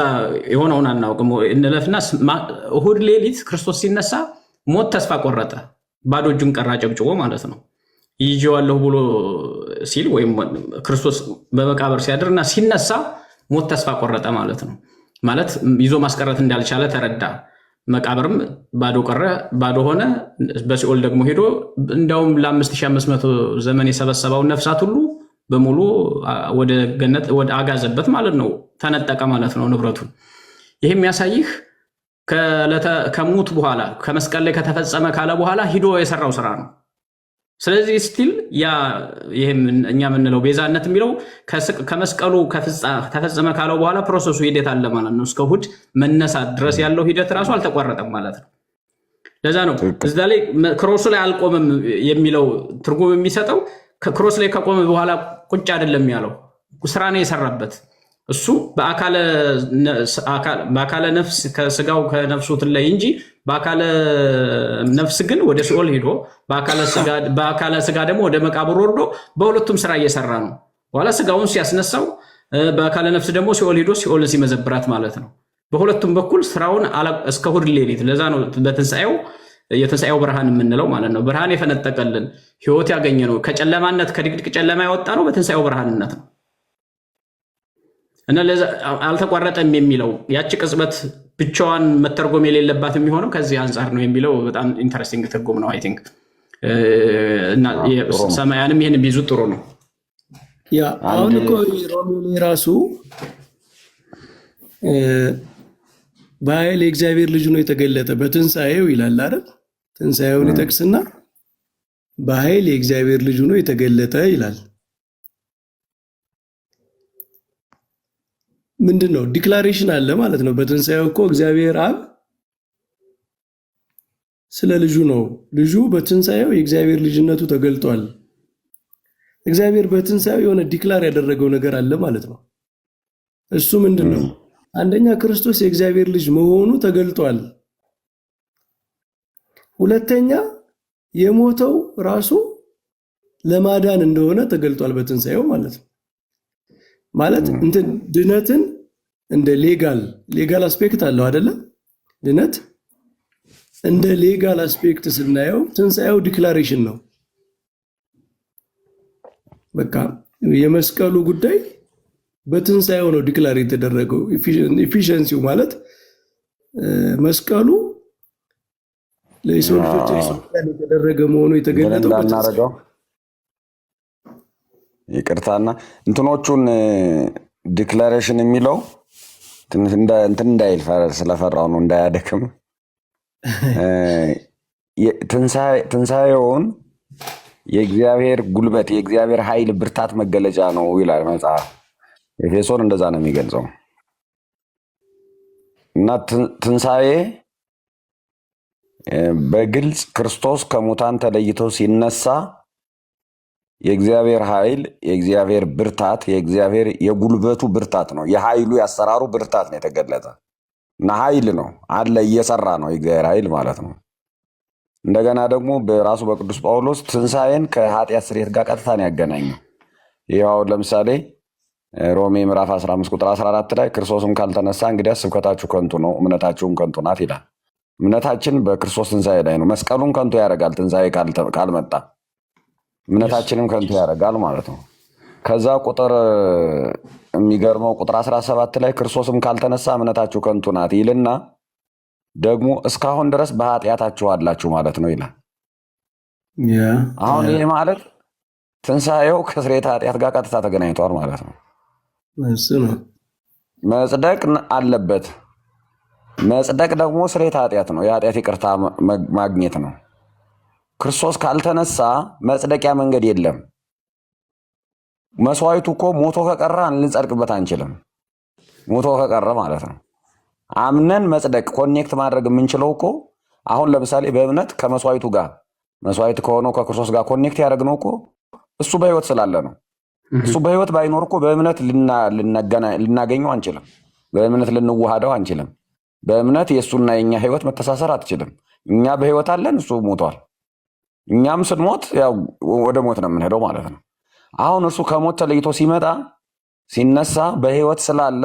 የሆነውን አናውቅም እንለፍና እሁድ ሌሊት ክርስቶስ ሲነሳ ሞት ተስፋ ቆረጠ፣ ባዶ እጁን ቀራ ጨብጭቦ ማለት ነው። ይዤዋለሁ ብሎ ሲል ወይም ክርስቶስ በመቃብር ሲያድርና ሲነሳ ሞት ተስፋ ቆረጠ ማለት ነው። ማለት ይዞ ማስቀረት እንዳልቻለ ተረዳ። መቃብርም ባዶ ቀረ፣ ባዶ ሆነ። በሲኦል ደግሞ ሄዶ እንዳውም ለ5500 ዘመን የሰበሰበውን ነፍሳት ሁሉ በሙሉ ወደ ገነት ወደ አጋዘበት ማለት ነው፣ ተነጠቀ ማለት ነው ንብረቱን። ይሄ የሚያሳይህ ከሞት በኋላ ከመስቀል ላይ ከተፈጸመ ካለ በኋላ ሂዶ የሰራው ስራ ነው። ስለዚህ ስቲል ይህም እኛ የምንለው ቤዛነት የሚለው ከመስቀሉ ተፈጸመ ካለው በኋላ ፕሮሰሱ ሂደት አለ ማለት ነው። እስከ እሑድ መነሳት ድረስ ያለው ሂደት ራሱ አልተቋረጠም ማለት ነው። ለዛ ነው እዛ ላይ ክሮሱ ላይ አልቆምም የሚለው ትርጉም የሚሰጠው። ክሮስ ላይ ከቆመ በኋላ ቁጭ አይደለም ያለው፣ ስራ ነው የሰራበት። እሱ በአካለ ነፍስ ከስጋው ከነፍሱ ትለይ እንጂ በአካለ ነፍስ ግን ወደ ሲኦል ሄዶ በአካለ ስጋ ደግሞ ወደ መቃብር ወርዶ በሁለቱም ስራ እየሰራ ነው። በኋላ ስጋውን ሲያስነሳው በአካለ ነፍስ ደግሞ ሲኦል ሄዶ ሲኦልን ሲመዘብራት ማለት ነው። በሁለቱም በኩል ስራውን እስከ እሑድ ሌሊት። ለዛ ነው የትንሣኤው ብርሃን የምንለው ማለት ነው። ብርሃን የፈነጠቀልን ህይወት ያገኘ ነው። ከጨለማነት ከድቅድቅ ጨለማ ያወጣ ነው በትንሣኤው ብርሃንነት ነው። እና ለዛ አልተቋረጠም የሚለው ያቺ ቅጽበት ብቻዋን መተርጎም የሌለባት የሚሆነው ከዚህ አንጻር ነው የሚለው በጣም ኢንተረስቲንግ ትርጉም ነው። አይ ቲንክ እና ሰማያንም ይሄን ቢይዙ ጥሩ ነው። ያ አሁን እኮ ሮሜ ራሱ በኃይል የእግዚአብሔር ልጅ ነው የተገለጠ በትንሣኤው ይላል አይደል? ትንሣኤውን ይጠቅስና በኃይል የእግዚአብሔር ልጅ ነው የተገለጠ ይላል። ምንድን ነው? ዲክላሬሽን አለ ማለት ነው። በትንሣኤው እኮ እግዚአብሔር አብ ስለ ልጁ ነው። ልጁ በትንሣኤው የእግዚአብሔር ልጅነቱ ተገልጧል። እግዚአብሔር በትንሣኤው የሆነ ዲክላር ያደረገው ነገር አለ ማለት ነው። እሱ ምንድን ነው? አንደኛ ክርስቶስ የእግዚአብሔር ልጅ መሆኑ ተገልጧል። ሁለተኛ የሞተው ራሱ ለማዳን እንደሆነ ተገልጧል በትንሣኤው ማለት ነው። ማለት እንትን ድነትን እንደ ሌጋል አስፔክት አለው አይደለ? ድነት እንደ ሌጋል አስፔክት ስናየው ትንሣኤው ዲክላሬሽን ነው። በቃ የመስቀሉ ጉዳይ በትንሣኤው ነው ዲክላር የተደረገው። ኢፊሸንሲው ማለት መስቀሉ ለሰው ልጆች የተደረገ መሆኑ የተገለጠው እንዳናረገው ይቅርታና እንትኖቹን ዲክላሬሽን የሚለው እንትን እንዳይል ስለፈራው ነው እንዳያደክም። ትንሣኤውን የእግዚአብሔር ጉልበት የእግዚአብሔር ኃይል ብርታት መገለጫ ነው ይላል መጽሐፍ። ኤፌሶን እንደዛ ነው የሚገልጸው። እና ትንሣኤ በግልጽ ክርስቶስ ከሙታን ተለይቶ ሲነሳ የእግዚአብሔር ኃይል የእግዚአብሔር ብርታት የእግዚአብሔር የጉልበቱ ብርታት ነው። የኃይሉ ያሰራሩ ብርታት ነው የተገለጠ እና ኃይል ነው አለ እየሰራ ነው የእግዚአብሔር ኃይል ማለት ነው። እንደገና ደግሞ በራሱ በቅዱስ ጳውሎስ ትንሣኤን ከኃጢአት ስርየት ጋር ቀጥታ ነው ያገናኘው። ይኸው ለምሳሌ ሮሜ ምዕራፍ 15 ቁጥር 14 ላይ ክርስቶስም ካልተነሳ እንግዲያስ ስብከታችሁ ከንቱ ነው፣ እምነታችሁም ከንቱ ናት ይላል። እምነታችን በክርስቶስ ትንሣኤ ላይ ነው። መስቀሉን ከንቱ ያደርጋል ትንሣኤ ካልመጣ፣ እምነታችንም ከንቱ ያደርጋል ማለት ነው። ከዛ ቁጥር የሚገርመው ቁጥር 17 ላይ ክርስቶስም ካልተነሳ እምነታችሁ ከንቱ ናት ይልና ደግሞ እስካሁን ድረስ በኃጢአታችሁ አላችሁ ማለት ነው ይላል። አሁን ይሄ ማለት ትንሣኤው ከስርየተ ኃጢአት ጋር ቀጥታ ተገናኝቷል ማለት ነው። መጽደቅ አለበት። መጽደቅ ደግሞ ስርየተ ኃጢአት ነው፣ የኃጢአት ይቅርታ ማግኘት ነው። ክርስቶስ ካልተነሳ መጽደቂያ መንገድ የለም። መስዋዕቱ እኮ ሞቶ ከቀረ ልንጸድቅበት አንችልም። ሞቶ ከቀረ ማለት ነው። አምነን መጽደቅ ኮኔክት ማድረግ የምንችለው እኮ አሁን ለምሳሌ በእምነት ከመስዋዕቱ ጋር መስዋዕት ከሆነው ከክርስቶስ ጋር ኮኔክት ያደረግነው እኮ እሱ በህይወት ስላለ ነው። እሱ በህይወት ባይኖር እኮ በእምነት ልናገኘው አንችልም። በእምነት ልንዋሃደው አንችልም። በእምነት የእሱና የኛ ህይወት መተሳሰር አትችልም። እኛ በህይወት አለን፣ እሱ ሞቷል። እኛም ስንሞት ያው ወደ ሞት ነው የምንሄደው ማለት ነው። አሁን እሱ ከሞት ተለይቶ ሲመጣ ሲነሳ በህይወት ስላለ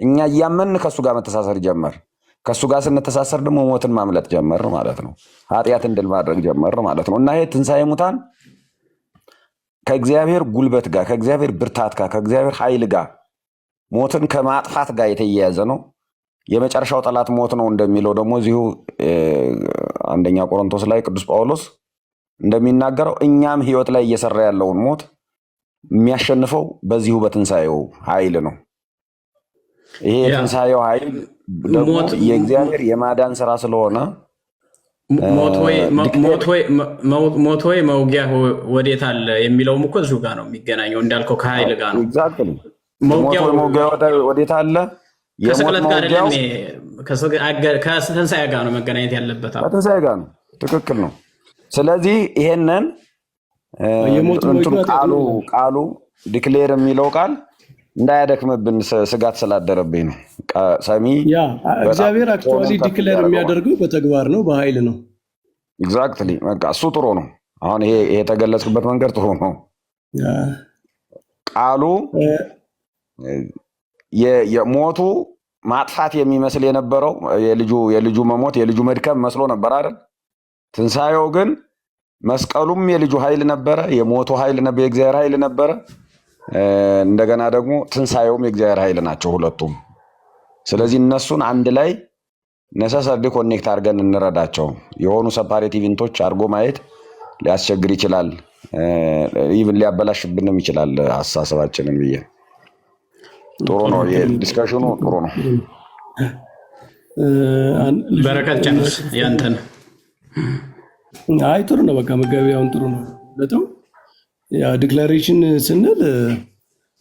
እኛ እያመን ከእሱ ጋር መተሳሰር ጀመር። ከእሱ ጋር ስንተሳሰር ደግሞ ሞትን ማምለጥ ጀመር ማለት ነው። ኃጢአትን ድል ማድረግ ጀመር ማለት ነው። እና ይሄ ትንሣኤ ሙታን ከእግዚአብሔር ጉልበት ጋር ከእግዚአብሔር ብርታት ጋር ከእግዚአብሔር ኃይል ጋር ሞትን ከማጥፋት ጋር የተያያዘ ነው። የመጨረሻው ጠላት ሞት ነው እንደሚለው ደግሞ እዚሁ አንደኛ ቆሮንቶስ ላይ ቅዱስ ጳውሎስ እንደሚናገረው እኛም ህይወት ላይ እየሰራ ያለውን ሞት የሚያሸንፈው በዚሁ በትንሣኤው ኃይል ነው። ይሄ የትንሣኤው ኃይል ደግሞ የእግዚአብሔር የማዳን ስራ ስለሆነ ሞት ወይ መውጊያ ወዴት አለ የሚለውም እኮ እዚሁ ጋር ነው የሚገናኘው። እንዳልከው ከኃይል ጋር ነው። መውጊያ ወዴት አለ? ከስቅለት ጋር አይደለም፣ ከትንሣኤ ጋር ነው መገናኘት ያለበት። ከትንሣኤ ጋር ነው። ትክክል ነው። ስለዚህ ይሄንን ቃሉ ዲክሌር የሚለው ቃል እንዳያደክምብን ስጋት ስላደረብኝ ነው። ሰሚ እግዚአብሔር አክቹዋሊ ዲክሌር የሚያደርገው በተግባር ነው፣ በኃይል ነው። ኤግዛክትሊ በቃ እሱ ጥሩ ነው። አሁን ይሄ የተገለጽበት መንገድ ጥሩ ነው። ቃሉ የሞቱ ማጥፋት የሚመስል የነበረው የልጁ መሞት የልጁ መድከም መስሎ ነበር አይደል? ትንሣኤው ግን መስቀሉም የልጁ ኃይል ነበረ፣ የሞቱ ኃይል ነበር፣ የእግዚአብሔር ኃይል ነበረ። እንደገና ደግሞ ትንሣኤውም የእግዚአብሔር ኃይል ናቸው ሁለቱም። ስለዚህ እነሱን አንድ ላይ ነሰሰርሊ ኮኔክት አድርገን እንረዳቸው። የሆኑ ሰፓሬት ኢቨንቶች አድርጎ ማየት ሊያስቸግር ይችላል፣ ኢቭን ሊያበላሽብንም ይችላል አስተሳሰባችንን ብዬ። ጥሩ ነው፣ ዲስከሽኑ ጥሩ ነው። በረከት ጨምር ያንተን። አይ ጥሩ ነው፣ በቃ መጋቢያውን ጥሩ ነው በጣም። ያ ዲክላሬሽን ስንል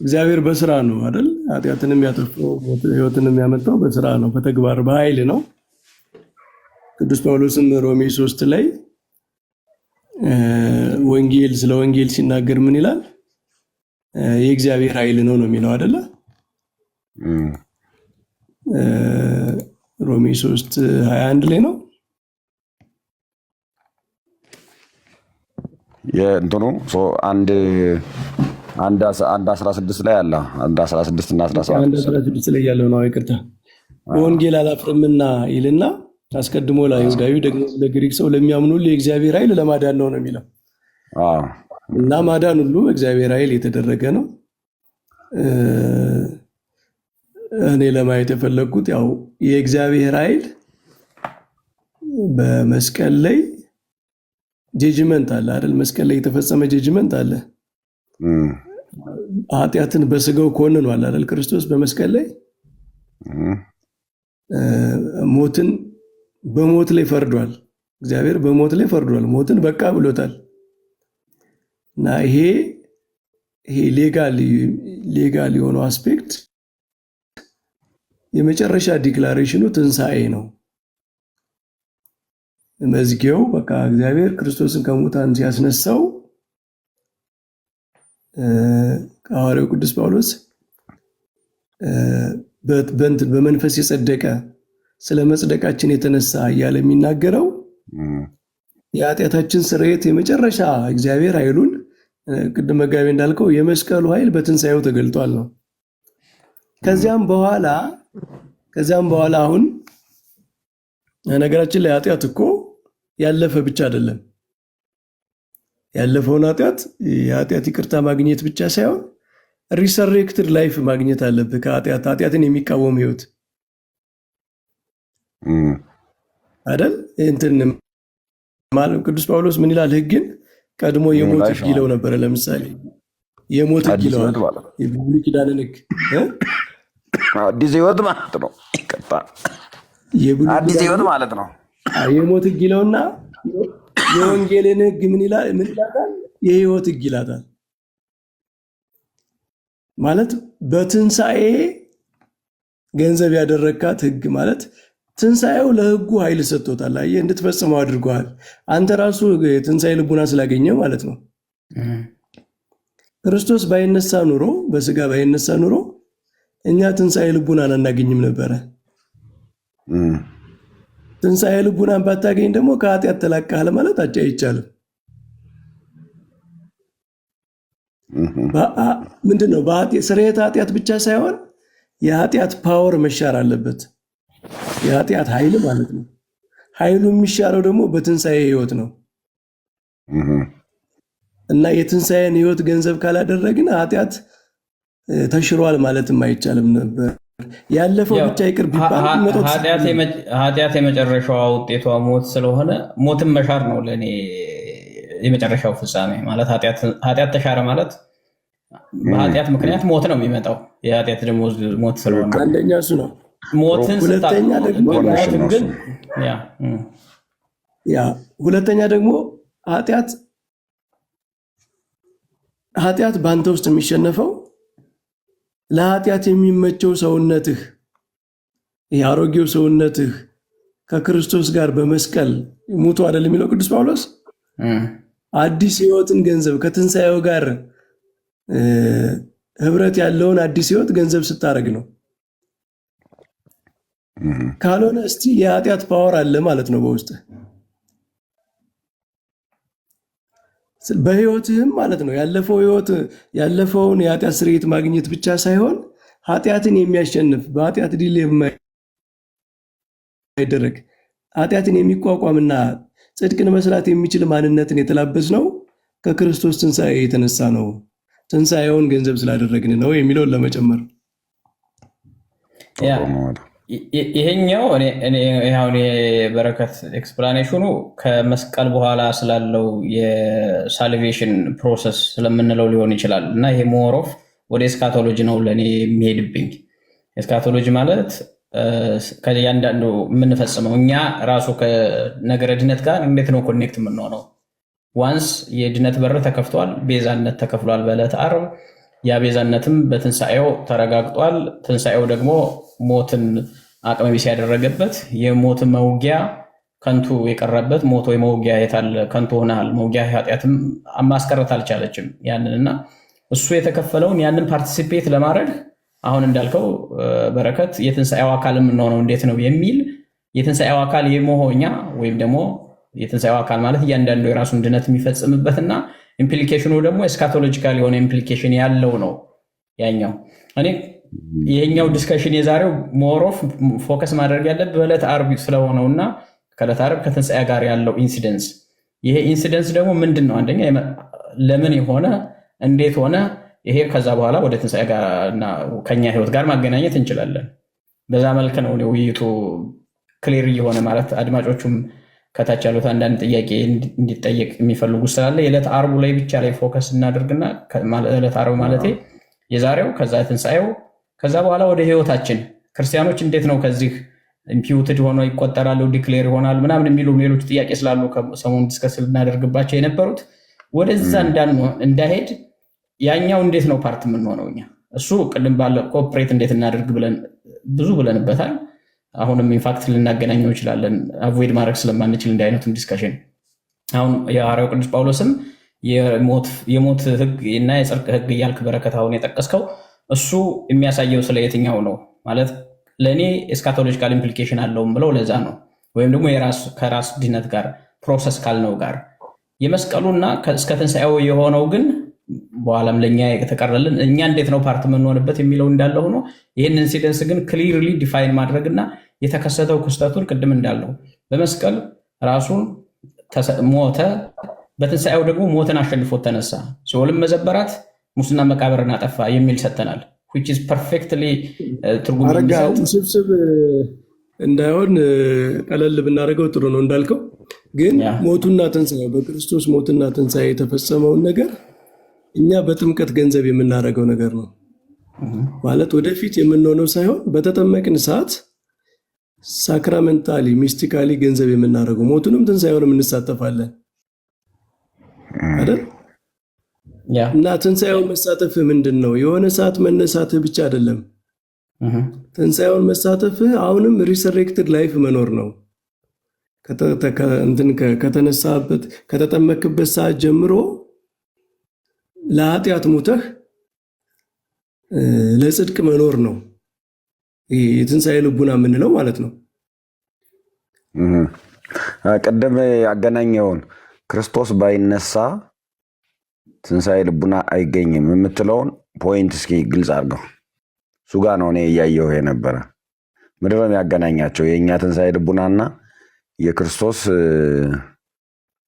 እግዚአብሔር በስራ ነው አይደል? ኃጢአትንም ያጠፋው ህይወትንም ያመጣው በስራ ነው፣ በተግባር በኃይል ነው። ቅዱስ ጳውሎስም ሮሜ 3 ላይ ስለ ወንጌል ሲናገር ምን ይላል? የእግዚአብሔር ኃይል ነው የሚለው አይደለ? ሮሜ 3:21 ላይ ነው የእንትኑ አንድ 16 ላይ አለ። 16 እና 17 ላይ ያለው ነው። ይቅርታ በወንጌል አላፍርምና ይልና አስቀድሞ ለአይሁዳዊ ደግሞ ለግሪክ ሰው ለሚያምኑ ሁሉ የእግዚአብሔር ኃይል ለማዳን ነው የሚለው እና ማዳን ሁሉ እግዚአብሔር ኃይል የተደረገ ነው። እኔ ለማየት የፈለግኩት ያው የእግዚአብሔር ኃይል በመስቀል ላይ ጀጅመንት አለ አይደል? መስቀል ላይ የተፈጸመ ጀጅመንት አለ። ኃጢአትን በስጋው ኮንኗል አይደል? ክርስቶስ በመስቀል ላይ ሞትን በሞት ላይ ፈርዷል። እግዚአብሔር በሞት ላይ ፈርዷል። ሞትን በቃ ብሎታል። እና ይሄ ሌጋል የሆነው አስፔክት የመጨረሻ ዲክላሬሽኑ ትንሣኤ ነው። መዝጊያው በቃ እግዚአብሔር ክርስቶስን ከሙታን ሲያስነሳው ሐዋርያው ቅዱስ ጳውሎስ በመንፈስ የጸደቀ ስለ መጽደቃችን የተነሳ እያለ የሚናገረው የኃጢአታችን ስርየት የመጨረሻ እግዚአብሔር ኃይሉን ቅድም መጋቢ እንዳልከው የመስቀሉ ኃይል በትንሣኤው ተገልጧል ነው። ከዚያም በኋላ አሁን ነገራችን ላይ ኃጢአት እኮ ያለፈ ብቻ አይደለም። ያለፈውን የኃጢአት ይቅርታ ማግኘት ብቻ ሳይሆን ሪሰሬክትድ ላይፍ ማግኘት አለብህ። ኃጢአትን የሚቃወም ህይወት አይደል? እንትን ቅዱስ ጳውሎስ ምን ይላል? ህግን ቀድሞ የሞት ህግ ይለው ነበረ። ለምሳሌ የሞት ህግ ይለዋል። የብሉይ ኪዳንን ህግ አዲስ ህይወት ማለት ነው። አዲስ ህይወት ማለት ነው። የሞት ህግ ይለውና የወንጌልን ህግ ምን ይላታል? የህይወት ህግ ይላታል። ማለት በትንሣኤ ገንዘብ ያደረካት ህግ ማለት ትንሣኤው ለህጉ ኃይል ሰጥቶታል። አየህ፣ እንድትፈጽመው አድርጓል። አንተ ራሱ የትንሣኤ ልቡና ስላገኘ ማለት ነው። ክርስቶስ ባይነሳ ኑሮ፣ በስጋ ባይነሳ ኑሮ እኛ ትንሣኤ ልቡናን አናገኝም ነበረ። ትንሣኤ ልቡናን ባታገኝ ደግሞ ከኃጢአት ተላቀሃል ማለት አይቻልም። ምንድነው? ስርየተ ኃጢአት ብቻ ሳይሆን የኃጢአት ፓወር መሻር አለበት። የኃጢአት ኃይል ማለት ነው። ኃይሉ የሚሻረው ደግሞ በትንሣኤ ህይወት ነው እና የትንሣኤን ህይወት ገንዘብ ካላደረግን ኃጢአት ተሽሯል ማለትም አይቻልም ነበር። ያለፈው ብቻ ይቅር ቢባል ኃጢአት የመጨረሻዋ ውጤቷ ሞት ስለሆነ ሞትን መሻር ነው ለእኔ የመጨረሻው ፍጻሜ ማለት። ኃጢአት ተሻረ ማለት በኃጢአት ምክንያት ሞት ነው የሚመጣው። የኃጢአት ደግሞ ሞት ስለሆነ አንደኛ እሱ ነው። ሁለተኛ ደግሞ ኃጢአት በአንተ ውስጥ የሚሸነፈው ለኃጢአት የሚመቸው ሰውነትህ የአሮጌው ሰውነትህ ከክርስቶስ ጋር በመስቀል ሙቶ አይደል የሚለው ቅዱስ ጳውሎስ። አዲስ ህይወትን ገንዘብ ከትንሣኤው ጋር ህብረት ያለውን አዲስ ህይወት ገንዘብ ስታደርግ ነው። ካልሆነ እስቲ የኃጢአት ፓወር አለ ማለት ነው በውስጥ በህይወትህም ማለት ነው። ያለፈውን የኃጢአት ስርየት ማግኘት ብቻ ሳይሆን ኃጢአትን የሚያሸንፍ በኃጢአት ድል የማይደረግ ኃጢአትን የሚቋቋምና ጽድቅን መስራት የሚችል ማንነትን የተላበስ ነው ከክርስቶስ ትንሣኤ የተነሳ ነው። ትንሣኤውን ገንዘብ ስላደረግን ነው የሚለውን ለመጨመር ይሄኛው የበረከት ኤክስፕላኔሽኑ ከመስቀል በኋላ ስላለው የሳልቬሽን ፕሮሰስ ስለምንለው ሊሆን ይችላል እና ይሄ ሞሮፍ ወደ ኤስካቶሎጂ ነው ለእኔ የሚሄድብኝ። ኤስካቶሎጂ ማለት ከእያንዳንዱ የምንፈጽመው እኛ ራሱ ከነገረ ድነት ጋር እንዴት ነው ኮኔክት የምንሆነው? ዋንስ የድነት በር ተከፍቷል፣ ቤዛነት ተከፍሏል በዕለተ ዓርብ። ያ ቤዛነትም በትንሣኤው ተረጋግጧል። ትንሣኤው ደግሞ ሞትን አቅመ ቢስ ያደረገበት የሞት መውጊያ ከንቱ የቀረበት ሞቶ የመውጊያ የታለ ከንቱ ሆናል። መውጊያ ኃጢአትም ማስቀረት አልቻለችም ያንንና እሱ የተከፈለውን ያንን ፓርቲሲፔት ለማድረግ አሁን እንዳልከው በረከት የትንሣኤው አካል የምንሆነው እንዴት ነው የሚል የትንሣኤው አካል የመሆኛ ወይም ደግሞ የትንሣኤው አካል ማለት እያንዳንዱ የራሱን ድነት የሚፈጽምበትና ኢምፕሊኬሽኑ ደግሞ ኤስካቶሎጂካል የሆነ ኢምፕሊኬሽን ያለው ነው ያኛው። እኔ ይሄኛው ዲስከሽን የዛሬው ሞሮፍ ፎከስ ማድረግ ያለብህ በዕለተ ዓርብ ስለሆነውና ከዕለተ ዓርብ ከትንሣኤ ጋር ያለው ኢንሲደንስ፣ ይሄ ኢንሲደንስ ደግሞ ምንድን ነው? አንደኛ ለምን የሆነ እንዴት ሆነ፣ ይሄ ከዛ በኋላ ወደ ትንሣኤ ጋርና ከኛ ህይወት ጋር ማገናኘት እንችላለን። በዛ መልክ ነው ውይይቱ ክሊር እየሆነ ማለት አድማጮቹም ከታች ያሉት አንዳንድ ጥያቄ እንዲጠየቅ የሚፈልጉ ስላለ የዕለተ ዓርቡ ላይ ብቻ ላይ ፎከስ እናደርግና ዕለተ ዓርብ ማለት የዛሬው ከዛ ትንሣኤው ከዛ በኋላ ወደ ህይወታችን ክርስቲያኖች እንዴት ነው ከዚህ ኢምፒውትድ ሆኖ ይቆጠራሉ ዲክሌር ይሆናል ምናምን የሚሉ ሌሎች ጥያቄ ስላሉ ሰሞኑን ዲስከስ ልናደርግባቸው የነበሩት ወደዛ እንዳሄድ ያኛው እንዴት ነው ፓርት የምንሆነው እኛ እሱ ቅድም ባለ ኮኦፕሬት እንዴት እናደርግ ብለን ብዙ ብለንበታል። አሁንም ኢንፋክት ልናገናኘው እንችላለን አቮይድ ማድረግ ስለማንችል እንዲህ አይነቱን ዲስከሽን። አሁን የሐዋርያው ቅዱስ ጳውሎስም የሞት ህግ እና የጽድቅ ህግ እያልክ በረከት አሁን የጠቀስከው እሱ የሚያሳየው ስለ የትኛው ነው ማለት ለእኔ ኤስካቶሎጂካል ኢምፕሊኬሽን አለውም ብለው ለዛ ነው። ወይም ደግሞ ከራስ ድነት ጋር ፕሮሰስ ካልነው ጋር የመስቀሉና እስከ ትንሣኤው የሆነው ግን በኋላም ለእኛ የተቀረልን እኛ እንዴት ነው ፓርት የምንሆንበት የሚለው እንዳለ ሆኖ ይህን ኢንሲደንስ ግን ክሊርሊ ዲፋይን ማድረግና የተከሰተው ክስተቱን ቅድም እንዳለው በመስቀል ራሱን ሞተ፣ በትንሣኤው ደግሞ ሞትን አሸንፎት ተነሳ፣ ሲኦልም መዘበራት፣ ሙስና መቃብርን አጠፋ የሚል ሰጥተናል። which is perfectly ትርጉም ውስብስብ እንዳይሆን ቀለል ብናደርገው ጥሩ ነው። እንዳልከው ግን ሞቱና ትንሣኤው በክርስቶስ ሞትና ትንሣኤ የተፈጸመውን ነገር እኛ በጥምቀት ገንዘብ የምናደርገው ነገር ነው ማለት ወደፊት የምንሆነው ሳይሆን በተጠመቅን ሰዓት ሳክራመንታሊ ሚስቲካሊ ገንዘብ የምናደርገው ሞቱንም ትንሣኤውንም እንሳተፋለን አይደል? እና ትንሣኤውን መሳተፍህ ምንድን ነው? የሆነ ሰዓት መነሳትህ ብቻ አይደለም። ትንሣኤውን መሳተፍህ አሁንም ሪሰሬክትድ ላይፍ መኖር ነው። ከተነሳበት ከተጠመክበት ሰዓት ጀምሮ ለኃጢአት ሙተህ ለጽድቅ መኖር ነው። የትንሣኤ ልቡና የምንለው ማለት ነው። ቅድም ያገናኘውን ክርስቶስ ባይነሳ ትንሣኤ ልቡና አይገኝም የምትለውን ፖይንት እስኪ ግልጽ አድርገው። እሱ ጋር ነው እኔ እያየሁ የነበረ። ምንድን ነው የሚያገናኛቸው የእኛ ትንሣኤ ልቡናና የክርስቶስ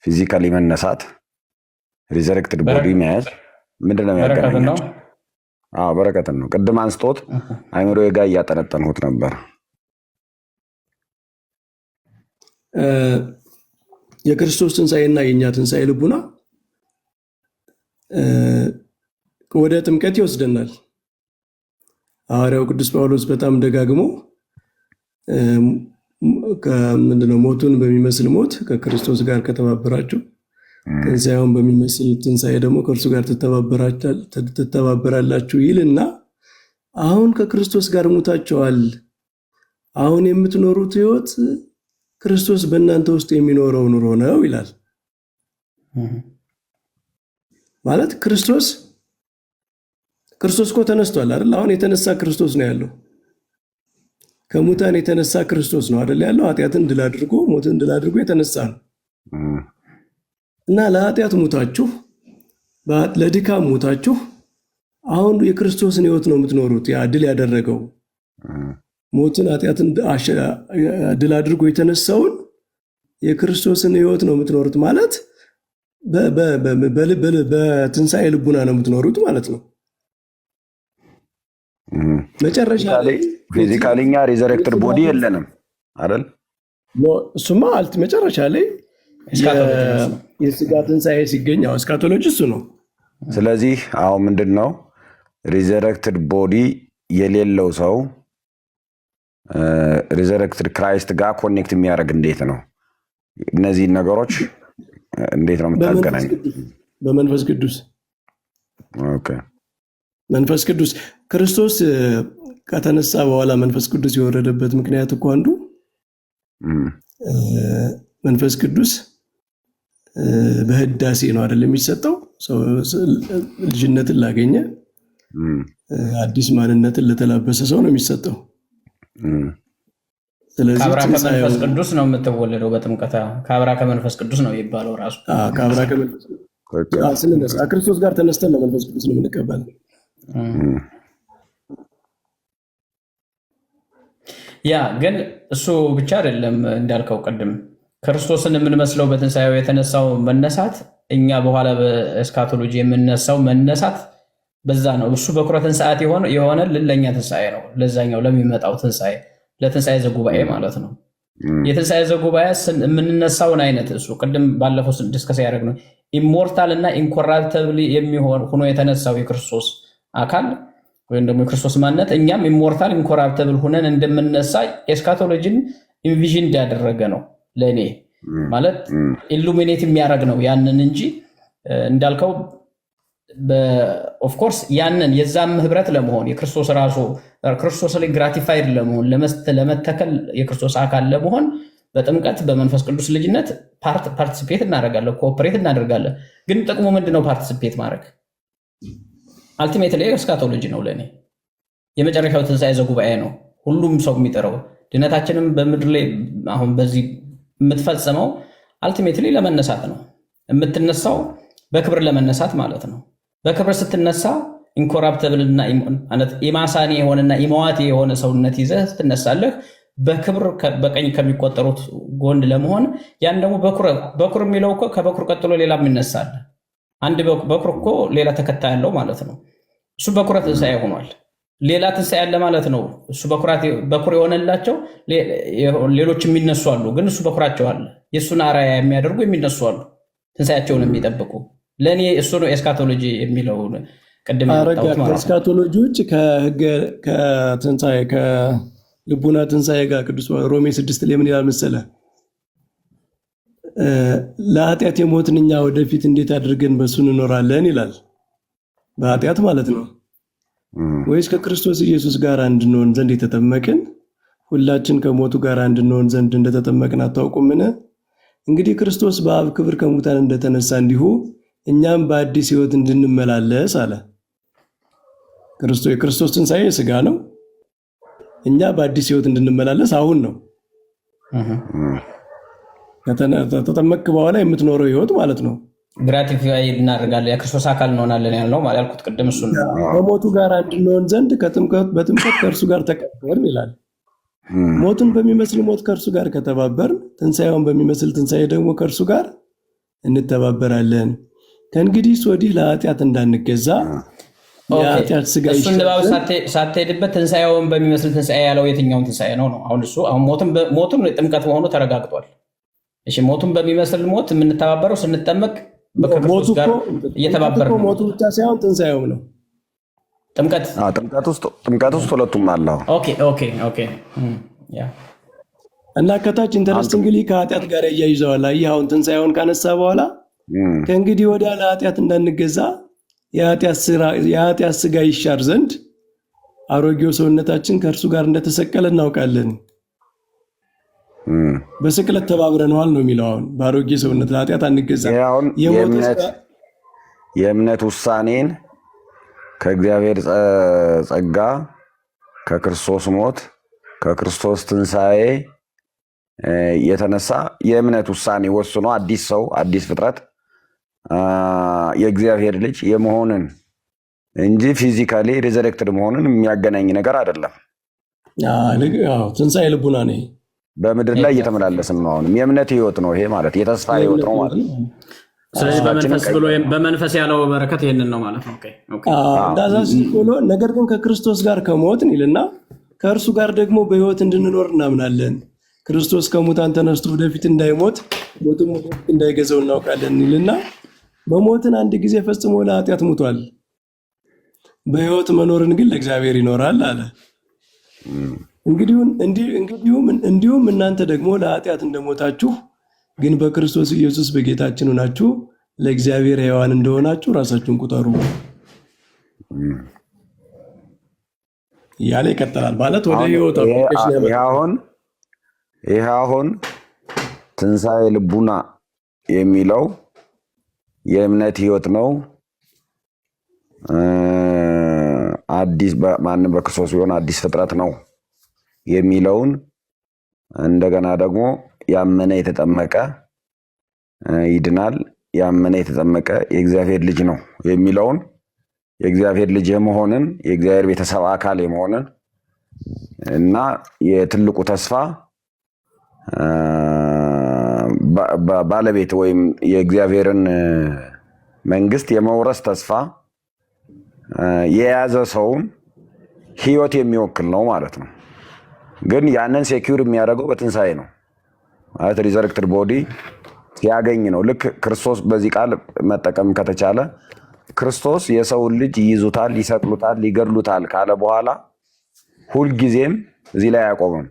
ፊዚካሊ መነሳት ሪዘሬክትድ ቦዲ መያዝ ምንድን ነው የሚያገናኛቸው? በረከትን ነው። ቅድም አንስቶት አይምሮ ጋር እያጠነጠንሁት ነበር። የክርስቶስ ትንሣኤና የእኛ ትንሣኤ ልቡና ወደ ጥምቀት ይወስደናል። ሐዋርያው ቅዱስ ጳውሎስ በጣም ደጋግሞ ምንድነው ሞቱን በሚመስል ሞት ከክርስቶስ ጋር ከተባበራችሁ ትንሣኤውን በሚመስል ትንሣኤ ደግሞ ከእርሱ ጋር ትተባበራላችሁ ይልና አሁን ከክርስቶስ ጋር ሞታችኋል። አሁን የምትኖሩት ህይወት ክርስቶስ በእናንተ ውስጥ የሚኖረው ኑሮ ነው ይላል። ማለት ክርስቶስ እኮ ተነስቷል አይደል? አሁን የተነሳ ክርስቶስ ነው ያለው። ከሙታን የተነሳ ክርስቶስ ነው አይደል ያለው? ኃጢአትን ድል አድርጎ ሞትን ድል አድርጎ የተነሳ ነው። እና ለኃጢአት ሙታችሁ ለድካም ሙታችሁ አሁን የክርስቶስን ህይወት ነው የምትኖሩት። ያ ድል ያደረገው ሞትን ኃጢአትን ድል አድርጎ የተነሳውን የክርስቶስን ህይወት ነው የምትኖሩት ማለት በትንሣኤ ልቡና ነው የምትኖሩት ማለት ነው። መጨረሻ ላይ ፊዚካሊ እኛ ሪዘሬክትድ ቦዲ የለንም አይደል? እሱማ መጨረሻ ላይ የስጋ ትንሣኤ ሲገኝ እስካቶሎጂ እሱ ነው። ስለዚህ አሁን ምንድን ነው ሪዘሬክትድ ቦዲ የሌለው ሰው ሪዘሬክትድ ክራይስት ጋር ኮኔክት የሚያደርግ እንዴት ነው? እነዚህን ነገሮች እንዴት ነው የምታገናኝ? በመንፈስ ቅዱስ። ኦኬ። መንፈስ ቅዱስ ክርስቶስ ከተነሳ በኋላ መንፈስ ቅዱስ የወረደበት ምክንያት እኮ አንዱ መንፈስ ቅዱስ በህዳሴ ነው አይደል የሚሰጠው? ልጅነትን ላገኘ አዲስ ማንነትን ለተላበሰ ሰው ነው የሚሰጠው። ስለዚህ ከአብራ ከመንፈስ ቅዱስ ነው የምትወለደው በጥምቀት። ከአብራ ከመንፈስ ቅዱስ ነው የሚባለው ራሱ። ከአብራ ከመንፈስ ስንነሳ ክርስቶስ ጋር ተነስተን ነው መንፈስ ቅዱስ ነው የምንቀበለው። ያ ግን እሱ ብቻ አይደለም እንዳልከው ቅድም ክርስቶስን የምንመስለው በትንሣኤው የተነሳው መነሳት፣ እኛ በኋላ በኤስካቶሎጂ የምንነሳው መነሳት በዛ ነው። እሱ በኩረ ትንሣኤት የሆነ ለኛ ትንሣኤ ነው፣ ለዛኛው ለሚመጣው ትንሣኤ፣ ለትንሣኤ ዘጉባኤ ማለት ነው። የትንሣኤ ዘጉባኤ የምንነሳውን አይነት እሱ ቅድም ባለፈው ዲስከስ ያደረግነው ኢሞርታል እና ኢንኮራፕተብል የሚሆን ሆኖ የተነሳው የክርስቶስ አካል ወይም ደግሞ የክርስቶስ ማንነት እኛም ኢሞርታል ኢንኮራፕተብል ሆነን እንደምንነሳ ኤስካቶሎጂን ኢንቪዥን እንዳደረገ ነው። ለእኔ ማለት ኢሉሚኔት የሚያደርግ ነው ያንን እንጂ እንዳልከው ኦፍኮርስ ያንን የዛም ህብረት ለመሆን የክርስቶስ ራሱ ክርስቶስ ላይ ግራቲፋይድ ለመሆን ለመተከል የክርስቶስ አካል ለመሆን በጥምቀት በመንፈስ ቅዱስ ልጅነት ፓርቲሲፔት እናደርጋለን፣ ኮኦፐሬት እናደርጋለን። ግን ጥቅሙ ምንድነው? ፓርቲሲፔት ማድረግ አልቲሜትሊ ኤስካቶሎጂ ነው። ለእኔ የመጨረሻው ትንሣኤ ዘጉባኤ ነው ሁሉም ሰው የሚጠራው። ድነታችንም በምድር ላይ አሁን በዚህ የምትፈጽመው አልቲሜትሊ ለመነሳት ነው። የምትነሳው በክብር ለመነሳት ማለት ነው። በክብር ስትነሳ ኢንኮራፕተብል እና ኢማሳኒ የሆነና ኢማዋቲ የሆነ ሰውነት ይዘህ ትነሳለህ። በክብር በቀኝ ከሚቆጠሩት ጎን ለመሆን ያን ደግሞ በኩር የሚለው እኮ ከበኩር ቀጥሎ ሌላም ይነሳል። አንድ በኩር እኮ ሌላ ተከታይ ያለው ማለት ነው። እሱ በኩረ ትንሣኤ ሆኗል። ሌላ ትንሣኤ ያለ ማለት ነው። እሱ በኩር የሆነላቸው ሌሎች የሚነሱ አሉ፣ ግን እሱ በኩራቸው አለ። የእሱን አርአያ የሚያደርጉ የሚነሱ አሉ፣ ትንሣኤያቸውን የሚጠብቁ። ለእኔ እሱ ነው ኤስካቶሎጂ የሚለው ቅድም ከኤስካቶሎጂ ውጭ ከትንሣኤ ከልቡና ትንሣኤ ጋር ቅዱስ ሮሜ 6 ላይ ምን ይላል መሰለህ? ለኃጢአት የሞትን እኛ ወደፊት እንዴት አድርገን በእሱ እንኖራለን ይላል። በኃጢአት ማለት ነው። ወይስ ከክርስቶስ ኢየሱስ ጋር እንድንሆን ዘንድ የተጠመቅን ሁላችን ከሞቱ ጋር እንድንሆን ዘንድ እንደተጠመቅን አታውቁምን? እንግዲህ ክርስቶስ በአብ ክብር ከሙታን እንደተነሳ እንዲሁ እኛም በአዲስ ሕይወት እንድንመላለስ አለ። የክርስቶስ ትንሣኤ የሥጋ ነው። እኛ በአዲስ ሕይወት እንድንመላለስ አሁን ነው። ከተጠመቅክ በኋላ የምትኖረው ሕይወት ማለት ነው። ግራቲፋይ እናደርጋለን፣ የክርስቶስ አካል እንሆናለን ያልነው ያልኩት ቅድም እሱን ነው። ከሞቱ ጋር እንድንሆን ዘንድ በጥምቀት ከእርሱ ጋር ተቀበርን ይላል። ሞቱን በሚመስል ሞት ከእርሱ ጋር ከተባበርን ትንሣኤውን በሚመስል ትንሣኤ ደግሞ ከእርሱ ጋር እንተባበራለን። ከእንግዲህ ወዲህ ለኃጢአት እንዳንገዛ የኃጢአት ሥጋ እሱን ንባብ ሳትሄድበት ትንሣኤውን በሚመስል ትንሣኤ ያለው የትኛውን ትንሣኤ ነው? አሁን እሱ ሞቱን ጥምቀት መሆኑ ተረጋግጧል። እሺ ሞቱን በሚመስል ሞት የምንተባበረው ስንጠመቅ ከክርስቶስ ጋር እየተባበረ ነው። ሞቱ ብቻ ሳይሆን ትንሣኤው ነው። ጥምቀት ውስጥ ሁለቱም አለ። ኦኬ እና ከታች ኢንተረስቲንግሊ ከኃጢአት ጋር እያይዘዋል። አሁን ትንሣኤውን ካነሳ በኋላ ከእንግዲህ ወዲያ ለኃጢአት እንዳንገዛ የኃጢአት ሥጋ ይሻር ዘንድ አሮጌው ሰውነታችን ከእርሱ ጋር እንደተሰቀለ እናውቃለን። በስቅለት ተባብረነዋል ነው የሚለው። አሁን በአሮጌ ሰውነት ለኃጢአት አንገዛ። የእምነት ውሳኔን ከእግዚአብሔር ጸጋ፣ ከክርስቶስ ሞት፣ ከክርስቶስ ትንሣኤ የተነሳ የእምነት ውሳኔ ወስኖ አዲስ ሰው አዲስ ፍጥረት የእግዚአብሔር ልጅ የመሆንን እንጂ ፊዚካሊ ሪዘሬክትድ መሆንን የሚያገናኝ ነገር አይደለም። ትንሣኤ ልቡና ነው። በምድር ላይ እየተመላለስን ነው። አሁንም የእምነት ህይወት ነው ይሄ ማለት የተስፋ ህይወት ነው ማለት ነው። ስለዚህ በመንፈስ ያለው በረከት ይሄንን ነው ማለት ነው። እንዳዛዝ ብሎ ነገር ግን ከክርስቶስ ጋር ከሞትን ይልና ከእርሱ ጋር ደግሞ በህይወት እንድንኖር እናምናለን። ክርስቶስ ከሙታን ተነስቶ ወደፊት እንዳይሞት ሞቱን እንዳይገዛው እናውቃለን ይልና በሞትን አንድ ጊዜ ፈጽሞ ለኃጢአት ሙቷል፣ በህይወት መኖርን ግን ለእግዚአብሔር ይኖራል አለ። እንዲሁም እናንተ ደግሞ ለኃጢአት እንደሞታችሁ ግን በክርስቶስ ኢየሱስ በጌታችን ሆናችሁ ለእግዚአብሔር ሕያዋን እንደሆናችሁ ራሳችሁን ቁጠሩ እያለ ይቀጥላል። ማለት ወደ ህይወት ይህ አሁን ትንሣኤ ልቡና የሚለው የእምነት ህይወት ነው። አዲስ ማንም በክርስቶስ ቢሆን አዲስ ፍጥረት ነው የሚለውን እንደገና ደግሞ ያመነ የተጠመቀ ይድናል፣ ያመነ የተጠመቀ የእግዚአብሔር ልጅ ነው የሚለውን የእግዚአብሔር ልጅ የመሆንን የእግዚአብሔር ቤተሰብ አካል የመሆንን እና የትልቁ ተስፋ ባለቤት ወይም የእግዚአብሔርን መንግስት የመውረስ ተስፋ የያዘ ሰውን ህይወት የሚወክል ነው ማለት ነው። ግን ያንን ሴኩር የሚያደርገው በትንሣኤ ነው ማለት ሪዘረክትድ ቦዲ ሲያገኝ ነው። ልክ ክርስቶስ በዚህ ቃል መጠቀም ከተቻለ ክርስቶስ የሰውን ልጅ ይይዙታል፣ ይሰቅሉታል፣ ይገድሉታል ካለ በኋላ ሁልጊዜም እዚህ ላይ አያቆምም።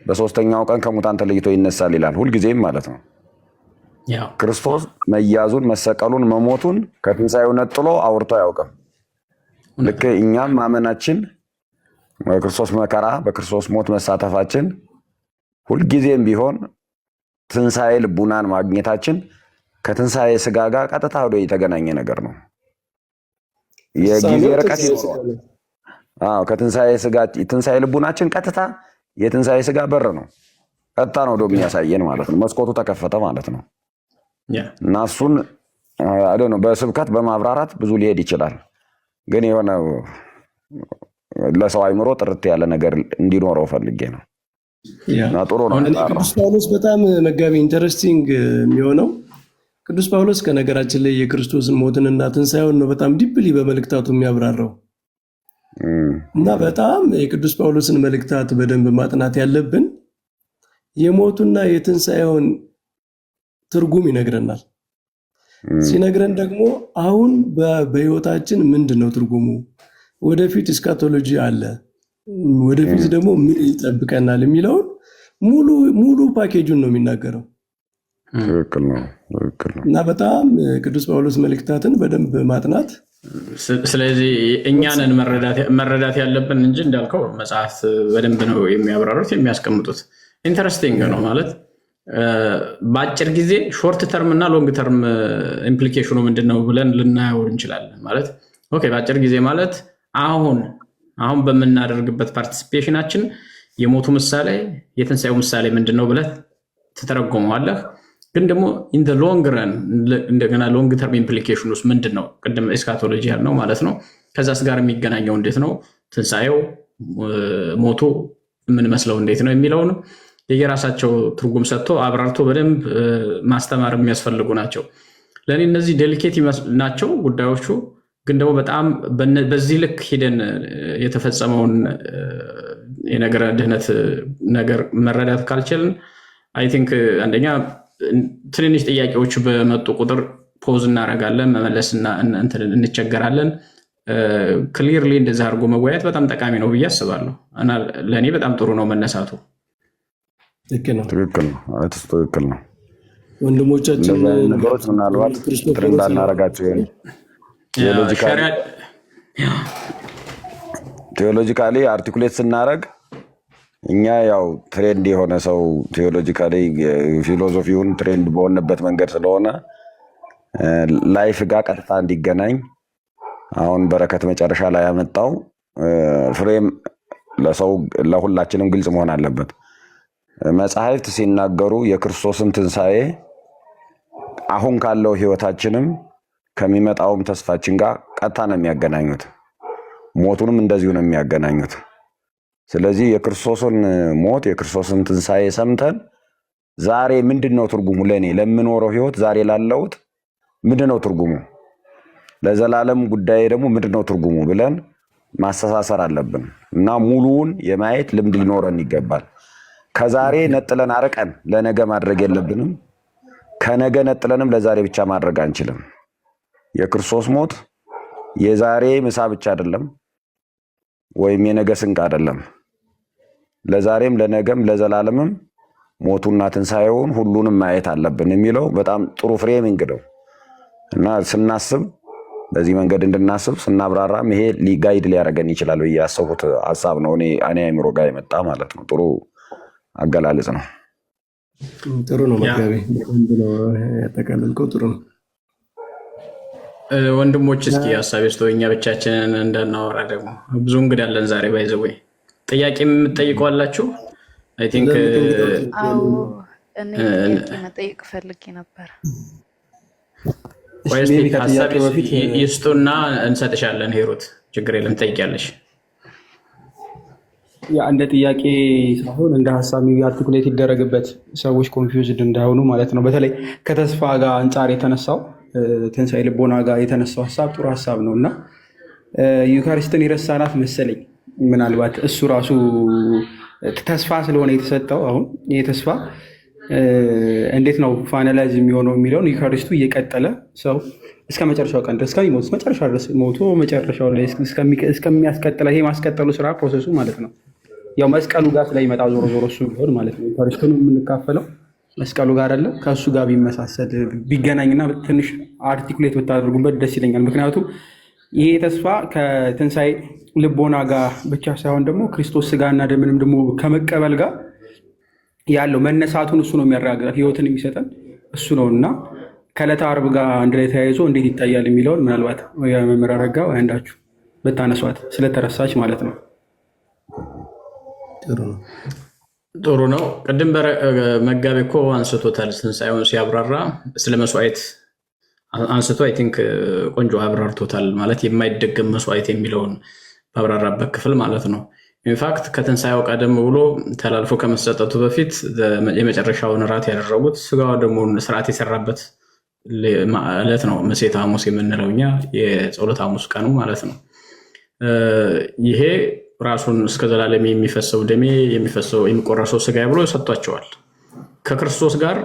በሶስተኛው ቀን ከሙታን ተለይቶ ይነሳል ይላል። ሁልጊዜም ማለት ነው። ክርስቶስ መያዙን፣ መሰቀሉን፣ መሞቱን ከትንሣኤው ነጥሎ አውርቶ አያውቅም። ልክ እኛም ማመናችን በክርስቶስ መከራ በክርስቶስ ሞት መሳተፋችን ሁልጊዜም ቢሆን ትንሣኤ ልቡናን ማግኘታችን ከትንሣኤ ስጋ ጋር ቀጥታ ወደ የተገናኘ ነገር ነው። የጊዜ ርቀት ይኖረዋል። ትንሣኤ ልቡናችን ቀጥታ የትንሣኤ ስጋ በር ነው። ቀጥታ ነው ወደ የሚያሳየን ማለት ነው። መስኮቱ ተከፈተ ማለት ነው። እና እሱን በስብከት በማብራራት ብዙ ሊሄድ ይችላል። ግን የሆነ ለሰው አይምሮ ጥርት ያለ ነገር እንዲኖረው ፈልጌ ነው። እና ጥሩ ነው። ቅዱስ ጳውሎስ በጣም መጋቢ ኢንተረስቲንግ የሚሆነው ቅዱስ ጳውሎስ ከነገራችን ላይ የክርስቶስን ሞትንና ትንሣኤውን ነው በጣም ዲፕሊ በመልእክታቱ የሚያብራራው። እና በጣም የቅዱስ ጳውሎስን መልእክታት በደንብ ማጥናት ያለብን የሞቱና የትንሣኤውን ትርጉም ይነግረናል። ሲነግረን ደግሞ አሁን በህይወታችን ምንድን ነው ትርጉሙ፣ ወደፊት እስካቶሎጂ አለ፣ ወደፊት ደግሞ ምን ይጠብቀናል የሚለውን ሙሉ ፓኬጁን ነው የሚናገረው። ትክክል ነው። እና በጣም ቅዱስ ጳውሎስ መልእክታትን በደንብ ማጥናት። ስለዚህ እኛንን መረዳት ያለብን እንጂ እንዳልከው መጽሐፍት በደንብ ነው የሚያብራሩት የሚያስቀምጡት። ኢንተረስቲንግ ነው ማለት በአጭር ጊዜ ሾርት ተርም እና ሎንግ ተርም ኢምፕሊኬሽኑ ምንድን ነው ብለን ልናየው እንችላለን። ማለት ኦኬ በአጭር ጊዜ ማለት አሁን በምናደርግበት ፓርቲሲፔሽናችን የሞቱ ምሳሌ የትንሣኤው ምሳሌ ምንድን ነው ብለህ ትተረጎመዋለህ። ግን ደግሞ ኢን ሎንግ ረን እንደገና ሎንግ ተርም ኢምፕሊኬሽን ውስጥ ምንድን ነው ቅድም ኤስካቶሎጂ ያልነው ማለት ነው። ከዛስ ጋር የሚገናኘው እንዴት ነው፣ ትንሣኤው ሞቱ የምንመስለው እንዴት ነው የሚለውን የየራሳቸው ትርጉም ሰጥቶ አብራርቶ በደንብ ማስተማር የሚያስፈልጉ ናቸው። ለእኔ እነዚህ ዴሊኬት ናቸው ጉዳዮቹ። ግን ደግሞ በጣም በዚህ ልክ ሂደን የተፈጸመውን የነገረ ድህነት ነገር መረዳት ካልችልን አይ ቲንክ አንደኛ ትንንሽ ጥያቄዎች በመጡ ቁጥር ፖዝ እናደርጋለን፣ መመለስና እንቸገራለን። ክሊርሊ እንደዛ አድርጎ መወያየት በጣም ጠቃሚ ነው ብዬ አስባለሁ እና ለእኔ በጣም ጥሩ ነው መነሳቱ። ትክክል ነው። ወንድሞቻችን ነገሮች ምናልባት ትር እንዳናረጋቸው ቴዎሎጂካሊ አርቲኩሌት ስናደረግ እኛ ያው ትሬንድ የሆነ ሰው ቴዎሎጂካሊ ፊሎዞፊውን ትሬንድ በሆነበት መንገድ ስለሆነ ላይፍ ጋር ቀጥታ እንዲገናኝ አሁን በረከት መጨረሻ ላይ ያመጣው ፍሬም ለሰው ለሁላችንም ግልጽ መሆን አለበት። መጽሐፍት ሲናገሩ የክርስቶስን ትንሣኤ አሁን ካለው ህይወታችንም ከሚመጣውም ተስፋችን ጋር ቀጥታ ነው የሚያገናኙት። ሞቱንም እንደዚሁ ነው የሚያገናኙት። ስለዚህ የክርስቶስን ሞት የክርስቶስን ትንሣኤ ሰምተን ዛሬ ምንድነው ትርጉሙ፣ ለኔ ለምኖረው ህይወት ዛሬ ላለውት ምንድነው ትርጉሙ፣ ለዘላለም ጉዳይ ደግሞ ምንድነው ትርጉሙ ብለን ማስተሳሰር አለብን እና ሙሉውን የማየት ልምድ ሊኖረን ይገባል። ከዛሬ ነጥለን አርቀን ለነገ ማድረግ የለብንም። ከነገ ነጥለንም ለዛሬ ብቻ ማድረግ አንችልም። የክርስቶስ ሞት የዛሬ ምሳ ብቻ አይደለም፣ ወይም የነገ ስንቅ አይደለም። ለዛሬም ለነገም ለዘላለምም ሞቱና ትንሣኤውን ሁሉንም ማየት አለብን የሚለው በጣም ጥሩ ፍሬሚንግ ነው እና ስናስብ በዚህ መንገድ እንድናስብ ስናብራራም ይሄ ጋይድ ሊያደርገን ይችላል ብዬ ያሰብኩት ሀሳብ ነው። እኔ አይምሮ ጋር የመጣ ማለት ነው። ጥሩ አገላለጽ ነው። ጥሩ ነው መጋቢ፣ ያጠቃለልከው ጥሩ ነው። ወንድሞች እስኪ ሀሳብ ስቶ እኛ ብቻችንን እንዳናወራ ደግሞ ብዙ እንግዳ አለን ዛሬ። ባይዘወይ ጥያቄ የምትጠይቀው አላችሁ? አይ ቲንክ አዎ እኔ ጥያቄ መጠየቅ ፈልጌ ነበር። ወይስ ሀሳብ ይስጡና እንሰጥሻለን። ሄሩት ችግር የለም ትጠይቂያለሽ። እንደ ጥያቄ ሳይሆን እንደ ሀሳብ አርቲኩሌት ይደረግበት፣ ሰዎች ኮንፊውዝድ እንዳይሆኑ ማለት ነው። በተለይ ከተስፋ ጋር አንጻር የተነሳው ትንሣኤ ልቦና ጋር የተነሳው ሀሳብ ጥሩ ሀሳብ ነው እና ዩካሪስትን የረሳናት መሰለኝ። ምናልባት እሱ ራሱ ተስፋ ስለሆነ የተሰጠው አሁን ይህ ተስፋ እንዴት ነው ፋይናላይዝ የሚሆነው የሚለውን ዩካሪስቱ እየቀጠለ ሰው እስከ መጨረሻው ቀን ድረስ እስከሚሞት መጨረሻ ድረስ ሞቶ መጨረሻው ላይ እስከሚያስቀጥለ ይሄ ማስቀጠሉ ስራ ፕሮሰሱ ማለት ነው። ያው መስቀሉ ጋር ስለሚመጣ ዞሮ ዞሮ እሱ ቢሆን ማለት ነው ዩካሪስቱን የምንካፈለው መስቀሉ ጋር አይደለም። ከእሱ ጋር ቢመሳሰል ቢገናኝና ትንሽ አርቲኩሌት ብታደርጉበት ደስ ይለኛል። ምክንያቱም ይሄ ተስፋ ከትንሣኤ ልቦና ጋር ብቻ ሳይሆን ደግሞ ክርስቶስ ስጋና ደምንም ደግሞ ከመቀበል ጋር ያለው መነሳቱን እሱ ነው የሚያረጋግጣል። ህይወትን የሚሰጠን እሱ ነው እና ከዕለተ ዓርብ ጋር አንድ ላይ ተያይዞ እንዴት ይታያል የሚለውን ምናልባት መምህር አረጋ አንዳችሁ ብታነሷት ስለተረሳች ማለት ነው። ጥሩ ነው። ቅድም መጋቢ እኮ አንስቶታል። ትንሣኤውን ሲያብራራ ስለ መስዋዕት አንስቶ አይ ቲንክ ቆንጆ አብራርቶታል። ማለት የማይደገም መስዋዕት የሚለውን ባብራራበት ክፍል ማለት ነው። ኢንፋክት ከትንሣኤው ቀደም ብሎ ተላልፎ ከመሰጠቱ በፊት የመጨረሻውን እራት ያደረጉት ስጋው ደግሞ ስርዓት የሰራበት ዕለት ነው። ምሴተ ሐሙስ የምንለው እኛ የጸሎት ሐሙስ ቀኑ ማለት ነው። ይሄ ራሱን እስከ ዘላለም የሚፈሰው ደሜ የሚቆረሰው ስጋ ብሎ ሰጥቷቸዋል። ከክርስቶስ ጋር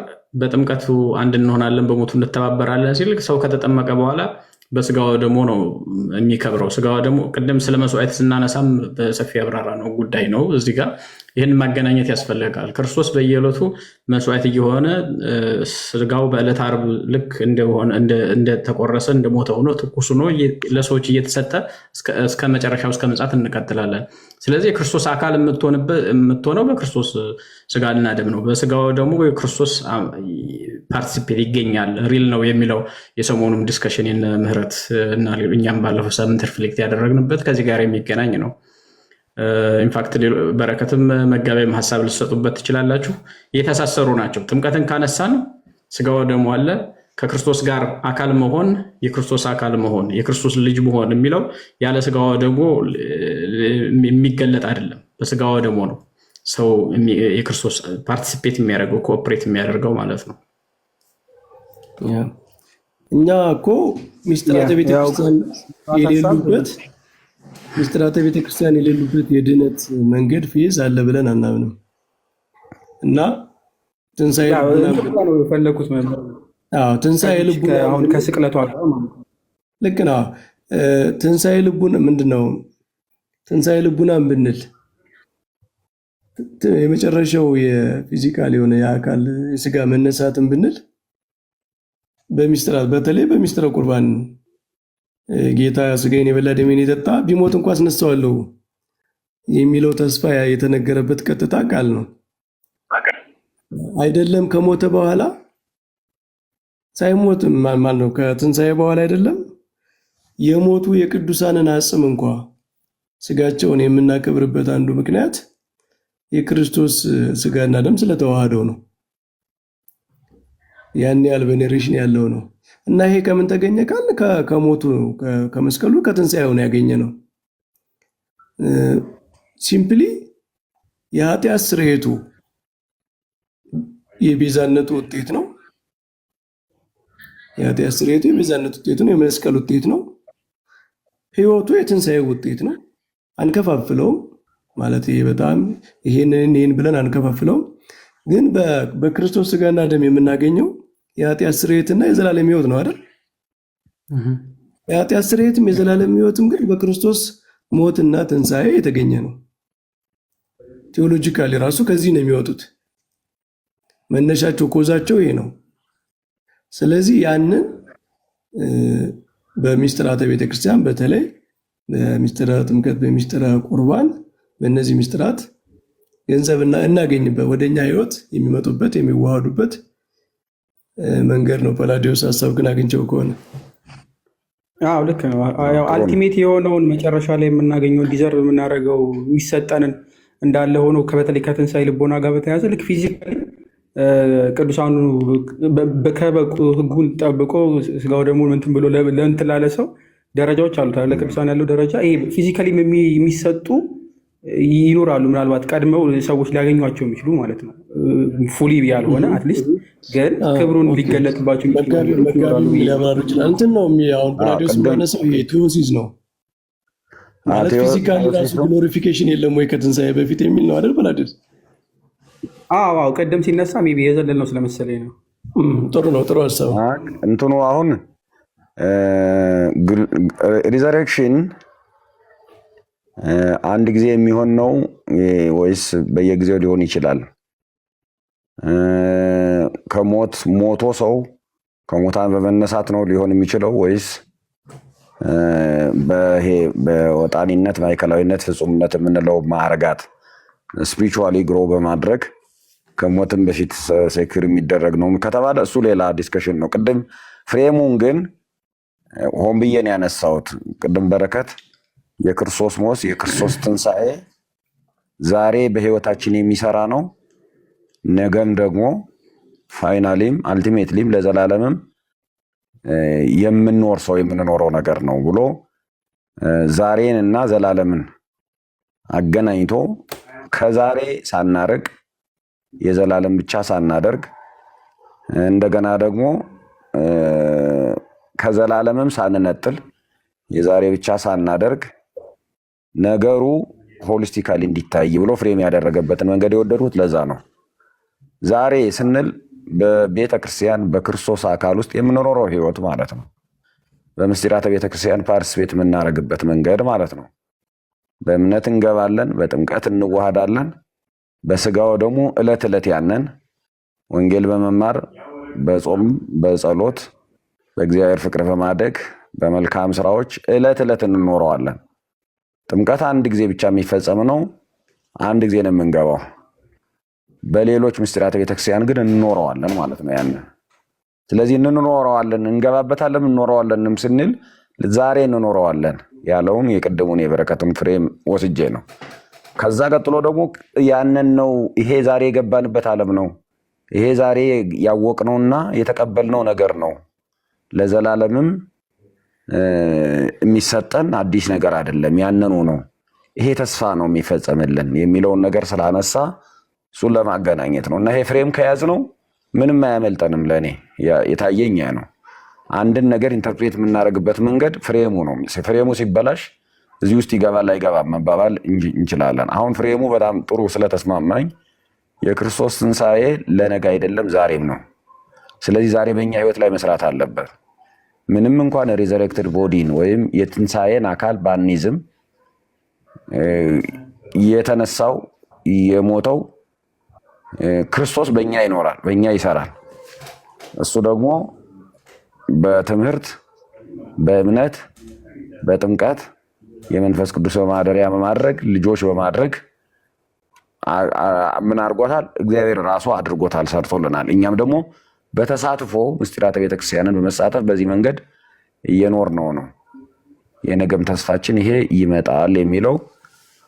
በጥምቀቱ አንድ እንሆናለን፣ በሞቱ እንተባበራለን ሲል ሰው ከተጠመቀ በኋላ በስጋው ደግሞ ነው የሚከብረው። ስጋው ደግሞ ቅድም ስለ መስዋዕት ስናነሳም በሰፊ ያብራራ ነው ጉዳይ ነው። እዚህ ጋር ይህን ማገናኘት ያስፈልጋል። ክርስቶስ በየዕለቱ መስዋዕት እየሆነ ስጋው በዕለት ዓርብ ልክ እንደተቆረሰ እንደሞተ ሆኖ ትኩስ ሆኖ ለሰዎች እየተሰጠ እስከ መጨረሻው እስከ ምጽአት እንቀጥላለን። ስለዚህ የክርስቶስ አካል የምትሆነው በክርስቶስ ስጋና ደም ነው። በስጋው ደግሞ የክርስቶስ ፓርቲሲፔት ይገኛል ሪል ነው የሚለው የሰሞኑም ዲስከሽን ምህረት እና እኛም ባለፈው ሳምንት ሪፍሌክት ያደረግንበት ከዚህ ጋር የሚገናኝ ነው። ኢንፋክት በረከትም መጋቢያም ሀሳብ ልትሰጡበት ትችላላችሁ። የተሳሰሩ ናቸው። ጥምቀትን ካነሳን ስጋው ደግሞ አለ። ከክርስቶስ ጋር አካል መሆን የክርስቶስ አካል መሆን የክርስቶስ ልጅ መሆን የሚለው ያለ ስጋው ደግሞ የሚገለጥ አይደለም። በስጋው ደግሞ ነው ሰው የክርስቶስ ፓርቲሲፔት የሚያደርገው ኮኦፕሬት የሚያደርገው ማለት ነው። እኛ እኮ ሚስጥራተ ቤተክርስቲያን የሌሉበት የድነት መንገድ ፌዝ አለ ብለን አናምንም እና ትንሣኤ ልቡና አሁን ከስቅለቱ ልክ ነው። ትንሣኤ ልቡና ምንድን ነው? ትንሣኤ ልቡናን ብንል የመጨረሻው የፊዚካል የሆነ የአካል የስጋ መነሳትን ብንል በሚስጥራት በተለይ በሚስጥረ ቁርባን ጌታ ስጋዬን የበላ ደሜን የጠጣ ቢሞት እንኳ አስነሳዋለሁ የሚለው ተስፋ የተነገረበት ቀጥታ ቃል ነው። አይደለም ከሞተ በኋላ ሳይሞት ማለት ነው። ከትንሣኤ በኋላ አይደለም የሞቱ የቅዱሳንን አጽም እንኳ ስጋቸውን የምናከብርበት አንዱ ምክንያት የክርስቶስ ስጋና ደም ስለተዋሃደው ነው። ያን ያህል ቬኔሬሽን ያለው ነው እና ይሄ ከምን ተገኘ ካል ከሞቱ ከመስቀሉ ከትንሣኤው ነው ያገኘ ነው። ሲምፕሊ የኃጢአት ስርየቱ የቤዛነቱ ውጤት ነው። የኃጢአት ስርየቱ የቤዛነቱ ውጤት ነው። የመስቀል ውጤት ነው። ህይወቱ የትንሣኤው ውጤት ነው። አንከፋፍለውም ማለት ይሄ በጣም ይሄን ብለን አንከፋፍለውም። ግን በክርስቶስ ስጋና ደም የምናገኘው የኃጢአት ስርየትና የዘላለም ህይወት ነው አይደል? የኃጢአት ስርየትም የዘላለም ህይወትም ግን በክርስቶስ ሞትና ትንሣኤ የተገኘ ነው። ቴዎሎጂካሊ ራሱ ከዚህ ነው የሚወጡት። መነሻቸው ኮዛቸው ይሄ ነው። ስለዚህ ያንን በሚስጥራተ ቤተክርስቲያን በተለይ በሚስጥረ ጥምቀት፣ በሚስጥረ ቁርባን፣ በእነዚህ ሚስጥራት ገንዘብ እናገኝበት ወደኛ ህይወት የሚመጡበት የሚዋሃዱበት መንገድ ነው። ፓላዲዮስ ሀሳብ ግን አግኝቸው ከሆነ አዎ ልክ ነው። ያው አልቲሜት የሆነውን መጨረሻ ላይ የምናገኘው ዲዘርቭ የምናደርገው የሚሰጠንን እንዳለ ሆኖ በተለይ ከትንሣኤ ልቦና ጋር በተያያዘ ልክ ፊዚካሊ ቅዱሳኑ ህጉን ጠብቆ ስጋው ደግሞ እንትን ብሎ ለእንትን ላለ ሰው ደረጃዎች አሉት። ለቅዱሳን ያለው ደረጃ ይሄ ፊዚካሊ የሚሰጡ ይኖራሉ። ምናልባት ቀድመው ሰዎች ሊያገኟቸው የሚችሉ ማለት ነው። ፉሊ ያልሆነ አትሊስት ግን ክብሩን ሊገለጥባቸው ሊያብራሩ ይችላል። እንትን ነው አሁን ፕራዲዮስ የሚያነሳው ይሄ ቴዎሲስ ነው ማለት ፊዚካሊ ራሱ ግሎሪፊኬሽን የለም ወይ ከትንሣኤ በፊት የሚል ነው አይደል ፕራዲዮስ? አዎ ቅድም ሲነሳ ሜይ ቢ የዘለል ነው ስለመሰለኝ ነው። ጥሩ ነው፣ ጥሩ ሀሳብ እንትኑ አሁን ሪዘሬክሽን አንድ ጊዜ የሚሆን ነው ወይስ በየጊዜው ሊሆን ይችላል? ከሞት ሞቶ ሰው ከሙታን በመነሳት ነው ሊሆን የሚችለው ወይስ በወጣኒነት ማዕከላዊነት ፍጹምነት የምንለው ማዕረጋት ስፒሪቹዋሊ ግሮ በማድረግ ከሞትም በፊት ሴኩር የሚደረግ ነው ከተባለ እሱ ሌላ ዲስከሽን ነው። ቅድም ፍሬሙን ግን ሆን ብዬን ያነሳሁት ቅድም በረከት የክርስቶስ ሞት የክርስቶስ ትንሣኤ ዛሬ በህይወታችን የሚሰራ ነው። ነገም ደግሞ ፋይናሊም አልቲሜትሊም ለዘላለምም የምንወርሰው የምንኖረው ነገር ነው ብሎ ዛሬን እና ዘላለምን አገናኝቶ ከዛሬ ሳናርቅ የዘላለም ብቻ ሳናደርግ እንደገና ደግሞ ከዘላለምም ሳንነጥል የዛሬ ብቻ ሳናደርግ ነገሩ ሆሊስቲካሊ እንዲታይ ብሎ ፍሬም ያደረገበትን መንገድ የወደዱት ለዛ ነው። ዛሬ ስንል በቤተ ክርስቲያን በክርስቶስ አካል ውስጥ የምንኖረው ህይወት ማለት ነው። በምስጢራተ ቤተ ክርስቲያን ፓርቲስፔት የምናደርግበት መንገድ ማለት ነው። በእምነት እንገባለን፣ በጥምቀት እንዋሃዳለን፣ በስጋው ደግሞ ዕለት ዕለት ያንን ወንጌል በመማር በጾም በጸሎት በእግዚአብሔር ፍቅር በማደግ በመልካም ስራዎች ዕለት ዕለት እንኖረዋለን። ጥምቀት አንድ ጊዜ ብቻ የሚፈጸም ነው። አንድ ጊዜ ነው የምንገባው። በሌሎች ምስጢራተ ቤተክርስቲያን ግን እንኖረዋለን ማለት ነው ያንን። ስለዚህ እንኖረዋለን፣ እንገባበታለን፣ እንኖረዋለንም ስንል ዛሬ እንኖረዋለን ያለውን የቅድሙን የበረከቱን ፍሬም ወስጄ ነው። ከዛ ቀጥሎ ደግሞ ያንን ነው ይሄ ዛሬ የገባንበት ዓለም ነው። ይሄ ዛሬ ያወቅነውና የተቀበልነው ነገር ነው። ለዘላለምም የሚሰጠን አዲስ ነገር አይደለም፣ ያንኑ ነው። ይሄ ተስፋ ነው የሚፈጸምልን የሚለውን ነገር ስላነሳ እሱን ለማገናኘት ነው። እና ይሄ ፍሬም ከያዝ ነው ምንም አያመልጠንም። ለእኔ የታየኝ ነው። አንድን ነገር ኢንተርፕሬት የምናደርግበት መንገድ ፍሬሙ ነው። ፍሬሙ ሲበላሽ እዚህ ውስጥ ይገባል አይገባም መባባል እንችላለን። አሁን ፍሬሙ በጣም ጥሩ ስለተስማማኝ የክርስቶስ ትንሣኤ ለነገ አይደለም ዛሬም ነው። ስለዚህ ዛሬ በእኛ ህይወት ላይ መስራት አለበት። ምንም እንኳን ሪዘሬክትድ ቦዲን ወይም የትንሣኤን አካል ባኒዝም የተነሳው የሞተው ክርስቶስ በእኛ ይኖራል፣ በእኛ ይሰራል። እሱ ደግሞ በትምህርት በእምነት በጥምቀት የመንፈስ ቅዱስ በማደሪያ በማድረግ ልጆች በማድረግ ምን አድርጎታል? እግዚአብሔር ራሱ አድርጎታል፣ ሰርቶልናል። እኛም ደግሞ በተሳትፎ ምስጢራተ ቤተክርስቲያንን በመሳተፍ በዚህ መንገድ እየኖር ነው። የነገም ተስፋችን ይሄ ይመጣል የሚለው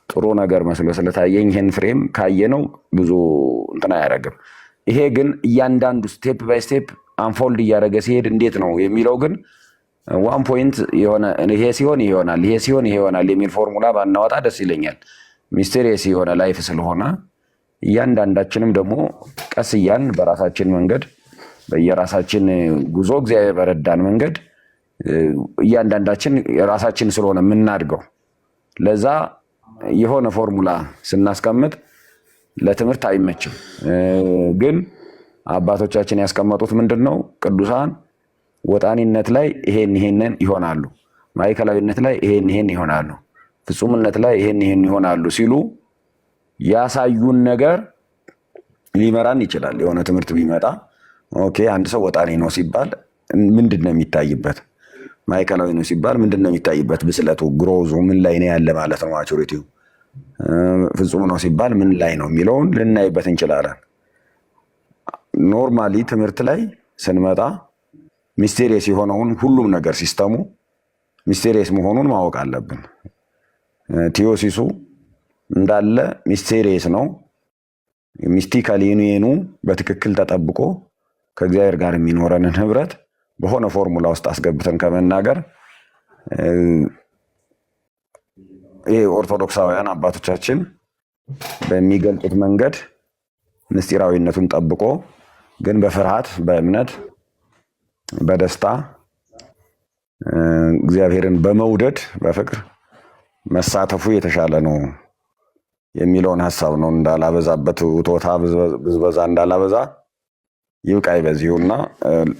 ጥሩ ነገር መስሎ ስለታየኝ ይሄን ፍሬም ካየነው ብዙ እንትን አያደርግም። ይሄ ግን እያንዳንዱ ስቴፕ ባይ ስቴፕ አንፎልድ እያደረገ ሲሄድ እንዴት ነው የሚለው ግን ዋን ፖይንት የሆነ ይሄ ሲሆን ይሄ ይሆናል፣ ይሄ ሲሆን ይሄ ይሆናል የሚል ፎርሙላ ባናወጣ ደስ ይለኛል። ሚስቴሪየስ የሆነ ላይፍ ስለሆነ እያንዳንዳችንም ደግሞ ቀስ እያልን በራሳችን መንገድ በየራሳችን ጉዞ እግዚአብሔር በረዳን መንገድ እያንዳንዳችን ራሳችን ስለሆነ የምናድገው ለዛ የሆነ ፎርሙላ ስናስቀምጥ ለትምህርት አይመችም። ግን አባቶቻችን ያስቀመጡት ምንድነው? ቅዱሳን ወጣኒነት ላይ ይሄንን ይሆናሉ፣ ማዕከላዊነት ላይ ይሄን ይሆናሉ፣ ፍጹምነት ላይ ይሄን ይሆናሉ ሲሉ ያሳዩን ነገር ሊመራን ይችላል። የሆነ ትምህርት ቢመጣ ኦኬ አንድ ሰው ወጣኒ ነው ሲባል ምንድነው የሚታይበት? ማዕከላዊ ነው ሲባል ምንድነው የሚታይበት? ብስለቱ ግሮዙ ምን ላይ ነው ያለ ማለት ነው። ማቹሪቲው ፍጹም ነው ሲባል ምን ላይ ነው የሚለውን ልናይበት እንችላለን። ኖርማሊ ትምህርት ላይ ስንመጣ ሚስቴሪየስ የሆነውን ሁሉም ነገር ሲስተሙ ሚስቴሪየስ መሆኑን ማወቅ አለብን። ቲዮሲሱ እንዳለ ሚስቴሪየስ ነው። ሚስቲካል ዩኒየኑ በትክክል ተጠብቆ ከእግዚአብሔር ጋር የሚኖረንን ህብረት በሆነ ፎርሙላ ውስጥ አስገብተን ከመናገር ይሄ ኦርቶዶክሳውያን አባቶቻችን በሚገልጡት መንገድ ምስጢራዊነቱን ጠብቆ ግን በፍርሃት በእምነት በደስታ እግዚአብሔርን በመውደድ በፍቅር መሳተፉ የተሻለ ነው የሚለውን ሐሳብ ነው። እንዳላበዛበት ውቶታ ብዝበዛ እንዳላበዛ ይብቃይ በዚሁና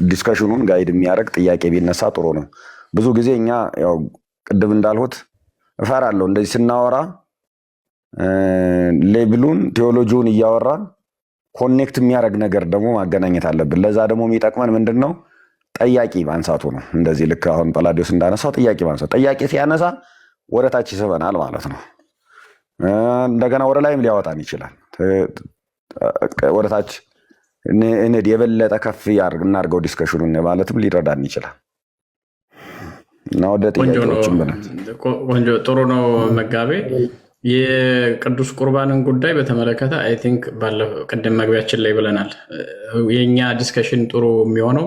ዲስከሽኑን ጋይድ የሚያደርግ ጥያቄ ቢነሳ ጥሩ ነው። ብዙ ጊዜ እኛ ያው ቅድም እንዳልሁት እፈራለሁ እንደዚህ ስናወራ ሌብሉን ቴዎሎጂውን እያወራን ኮኔክት የሚያደርግ ነገር ደግሞ ማገናኘት አለብን። ለዛ ደግሞ የሚጠቅመን ምንድነው? ጠያቂ ማንሳቱ ነው። እንደዚህ ልክ አሁን ጳላዲዮስ እንዳነሳው ጥያቄ ማንሳት፣ ጥያቄ ሲያነሳ ወደ ታች ይስበናል ማለት ነው። እንደገና ወደ ላይም ሊያወጣን ይችላል። ወደ ታች እንሂድ የበለጠ ከፍ እናድርገው ዲስከሽኑን ማለትም ሊረዳን ይችላል። እና ወደ ጥያቄዎችም ብለን ቆንጆ ጥሩ ነው መጋቤ። የቅዱስ ቁርባንን ጉዳይ በተመለከተ አይ ቲንክ ባለፈው ቅድም መግቢያችን ላይ ብለናል። የኛ ዲስከሽን ጥሩ የሚሆነው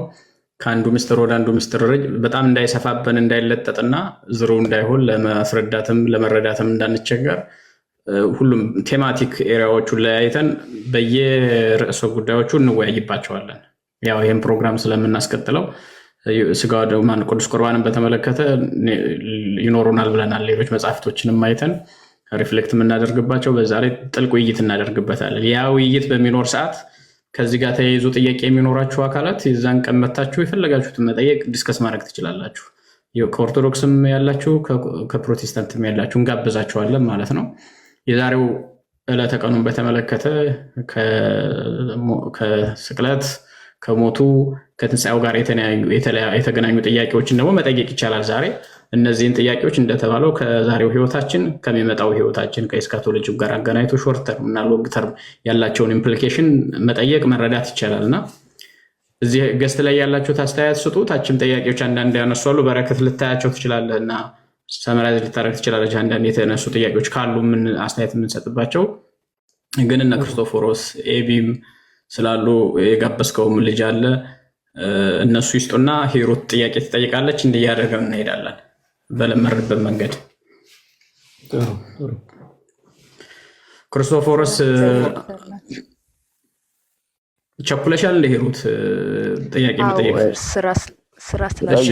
ከአንዱ ምስጢር ወደ አንዱ ምስጢር በጣም እንዳይሰፋብን እንዳይለጠጥና ዝሩ እንዳይሆን ለማስረዳትም ለመረዳትም እንዳንቸገር ሁሉም ቴማቲክ ኤሪያዎቹን ለያይተን በየርዕሰ ጉዳዮቹ እንወያይባቸዋለን። ያው ይህም ፕሮግራም ስለምናስቀጥለው ስጋ ደግሞ ቅዱስ ቁርባንን በተመለከተ ይኖሩናል ብለናል። ሌሎች መጽሐፍቶችንም አይተን ሪፍሌክት የምናደርግባቸው በዛ ላይ ጥልቅ ውይይት እናደርግበታለን። ያ ውይይት በሚኖር ሰዓት ከዚህ ጋር ተያይዞ ጥያቄ የሚኖራችሁ አካላት የዛን ቀን መታችሁ የፈለጋችሁትን መጠየቅ ዲስከስ ማድረግ ትችላላችሁ። ከኦርቶዶክስም ያላችሁ ከፕሮቴስታንትም ያላችሁ እንጋብዛችኋለን ማለት ነው። የዛሬው ዕለተ ቀኑን በተመለከተ ከስቅለት ከሞቱ ከትንሣኤው ጋር የተገናኙ ጥያቄዎችን ደግሞ መጠየቅ ይቻላል ዛሬ። እነዚህን ጥያቄዎች እንደተባለው ከዛሬው ህይወታችን ከሚመጣው ህይወታችን ከኤስካቶሎጂ ጋር አገናኝቶ ሾርት ተርም እና ሎንግ ተርም ያላቸውን ኢምፕሊኬሽን መጠየቅ መረዳት ይቻላል እና እዚህ ገስት ላይ ያላችሁት አስተያየት ስጡ። ታችም ጥያቄዎች አንዳንድ ያነሷሉ። በረከት ልታያቸው ትችላለህ እና ሰመራይዝ ልታደርግ ትችላለች። አንዳንድ የተነሱ ጥያቄዎች ካሉ ምን አስተያየት የምንሰጥባቸው ግን እነ ክርስቶፎሮስ ኤቢም ስላሉ የጋበዝከውም ልጅ አለ እነሱ ይስጡና ሂሩት ጥያቄ ትጠይቃለች። እንዲያደርገን እንሄዳለን በለመርንበት መንገድ። ክርስቶፎሮስ ቸኩለሻል እንደ ሂሩት ጥያቄ መጠየቅ? ስራ ስላሽ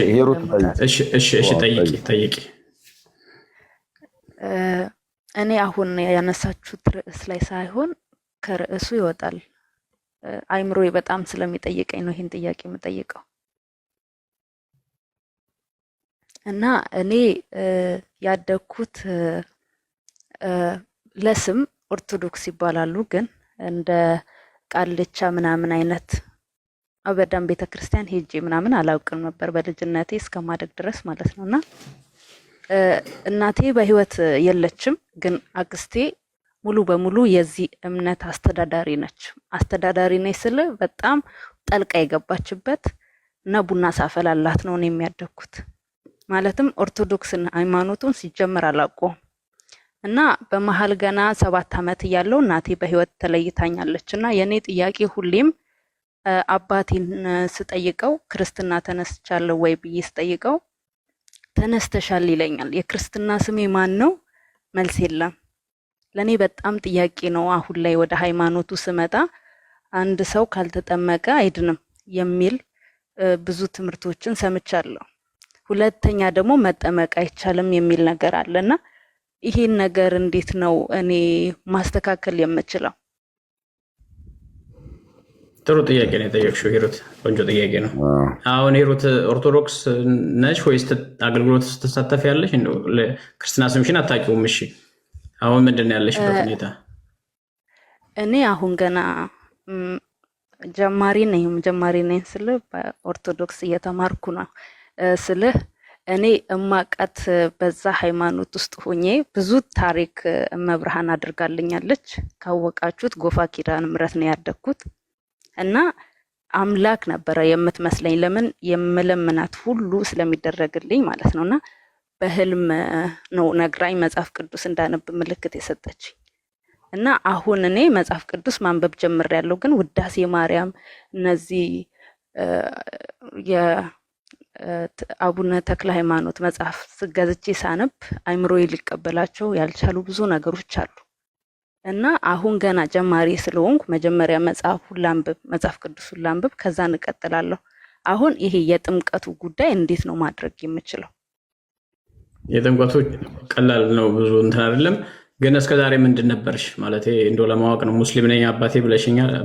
እሺ ጠይቂ። እኔ አሁን ያነሳችሁት ርዕስ ላይ ሳይሆን ከርዕሱ ይወጣል። አይምሮዬ በጣም ስለሚጠይቀኝ ነው ይህን ጥያቄ የምጠይቀው እና እኔ ያደግኩት ለስም ኦርቶዶክስ ይባላሉ፣ ግን እንደ ቃልቻ ምናምን አይነት አበዳም ቤተክርስቲያን ሄጄ ምናምን አላውቅም ነበር በልጅነቴ እስከማደግ ድረስ ማለት ነውና እናቴ በህይወት የለችም፣ ግን አክስቴ ሙሉ በሙሉ የዚህ እምነት አስተዳዳሪ ነች። አስተዳዳሪ ነች ስል በጣም ጠልቃ የገባችበት እና ቡና ሳፈላላት ነው የሚያደግኩት። ማለትም ኦርቶዶክስን ሃይማኖቱን ሲጀመር አላውቀውም እና በመሀል ገና 7 ዓመት እያለሁ እናቴ በህይወት ተለይታኛለች እና የኔ ጥያቄ ሁሌም አባቴን ስጠይቀው ክርስትና ተነስቻለሁ ወይ ብዬ ስጠይቀው ተነስተሻል ይለኛል። የክርስትና ስሜ ማን ነው? መልስ የለም። ለኔ በጣም ጥያቄ ነው። አሁን ላይ ወደ ሃይማኖቱ ስመጣ አንድ ሰው ካልተጠመቀ አይድንም የሚል ብዙ ትምህርቶችን ሰምቻለሁ። ሁለተኛ ደግሞ መጠመቅ አይቻልም የሚል ነገር አለና ይሄን ነገር እንዴት ነው እኔ ማስተካከል የምችለው? ጥሩ ጥያቄ ነው የጠየቅሽው ሂሩት፣ ቆንጆ ጥያቄ ነው። አሁን ሂሩት ኦርቶዶክስ ነች ወይስ አገልግሎት ትሳተፊያለሽ? ክርስትና ስምሽን አታውቂውም? እሺ አሁን ምንድን ነው ያለሽበት ሁኔታ? እኔ አሁን ገና ጀማሪ ነኝ ስል በኦርቶዶክስ እየተማርኩ ነው ስልህ እኔ እማቃት በዛ ሃይማኖት ውስጥ ሆኜ ብዙ ታሪክ መብርሃን አድርጋልኛለች። ካወቃችሁት ጎፋ ኪዳነ ምሕረት ነው ያደግኩት እና አምላክ ነበረ የምትመስለኝ። ለምን የምለምናት ሁሉ ስለሚደረግልኝ ማለት ነውና በህልም ነው ነግራኝ መጽሐፍ ቅዱስ እንዳነብ ምልክት የሰጠችኝ እና አሁን እኔ መጽሐፍ ቅዱስ ማንበብ ጀምሬያለሁ። ግን ውዳሴ ማርያም እነዚህ የአቡነ ተክለ ሃይማኖት መጽሐፍ ገዝቼ ሳነብ አይምሮዬ ሊቀበላቸው ያልቻሉ ብዙ ነገሮች አሉ እና አሁን ገና ጀማሪ ስለሆንኩ መጀመሪያ መጽሐፍ ቅዱስን ላንብብ፣ ከዛ እንቀጥላለሁ። አሁን ይሄ የጥምቀቱ ጉዳይ እንዴት ነው ማድረግ የምችለው? የጥምቀቱ ቀላል ነው፣ ብዙ እንትን አይደለም። ግን እስከዛሬ ምንድን ነበርሽ? ማለት እንደው ለማወቅ ነው። ሙስሊም ነኝ አባቴ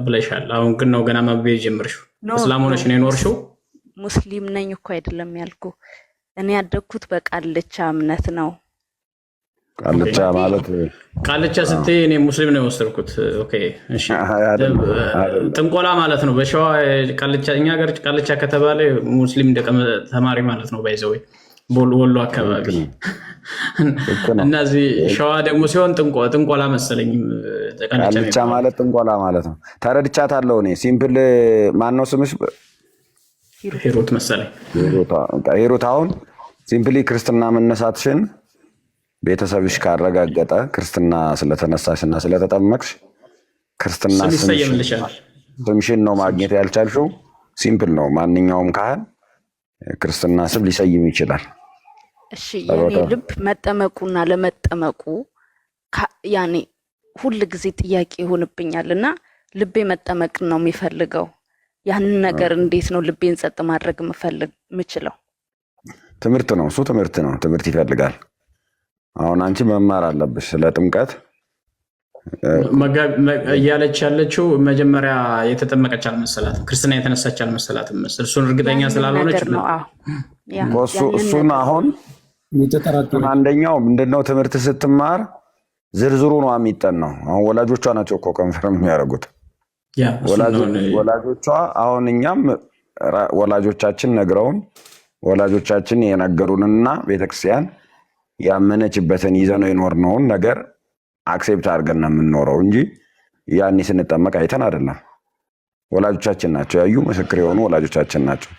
ብለሻል። አሁን ግን ነው ገና ማንበብ የጀመርሽው? እስላም ሆነሽ ነው የኖርሽው? ሙስሊም ነኝ እኮ አይደለም ያልኩ። እኔ ያደግኩት በቃልቻ እምነት ነው። ቃልቻ ማለት ቃልቻ ስትይ እኔ ሙስሊም ነው የወሰድኩት። ኦኬ እሺ። ጥንቆላ ማለት ነው በሸዋ ቃልቻ። እኛ ሀገር ቃልቻ ከተባለ ሙስሊም ተማሪ ማለት ነው። ባይዘው ወሎ አካባቢ እና እዚህ ሸዋ ደግሞ ሲሆን ጥንቆላ መሰለኝ። ቃልቻ ማለት ጥንቆላ ማለት ነው። ተረድቻታለሁ እኔ። ሲምፕል ማነው ስምሽ? ሂሩት መሰለኝ። ሂሩት አሁን ሲምፕሊ ክርስትና መነሳትሽን ቤተሰብሽ ካረጋገጠ ክርስትና ስለተነሳሽና ስለተጠመቅሽ ክርስትና ስምሽን ነው ማግኘት ያልቻልሽው። ሲምፕል ነው። ማንኛውም ካህን ክርስትና ስም ሊሰይም ይችላል። እሺ የኔ ልብ መጠመቁና ለመጠመቁ ያኔ ሁል ጊዜ ጥያቄ ይሆንብኛል እና ልቤ መጠመቅ ነው የሚፈልገው። ያንን ነገር እንዴት ነው ልቤን ጸጥ ማድረግ የምችለው? ትምህርት ነው እሱ። ትምህርት ነው። ትምህርት ይፈልጋል። አሁን አንቺ መማር አለብሽ ስለ ጥምቀት እያለች ያለችው። መጀመሪያ የተጠመቀች አልመሰላትም፣ ክርስትና የተነሳች አልመሰላትም። እሱን እርግጠኛ ስላልሆነች እሱን አሁን አንደኛው ምንድነው ትምህርት ስትማር ዝርዝሩ ነው የሚጠናው። አሁን ወላጆቿ ናቸው እኮ ኮንፈርም የሚያደርጉት ወላጆቿ። አሁን እኛም ወላጆቻችን ነግረውን ወላጆቻችን የነገሩንና ቤተክርስቲያን ያመነችበትን ይዘነው የኖርነውን ነገር አክሴፕት አድርገን ነው የምንኖረው እንጂ ያኔ ስንጠመቅ አይተን አይደለም። ወላጆቻችን ናቸው ያዩ፣ ምስክር የሆኑ ወላጆቻችን ናቸው።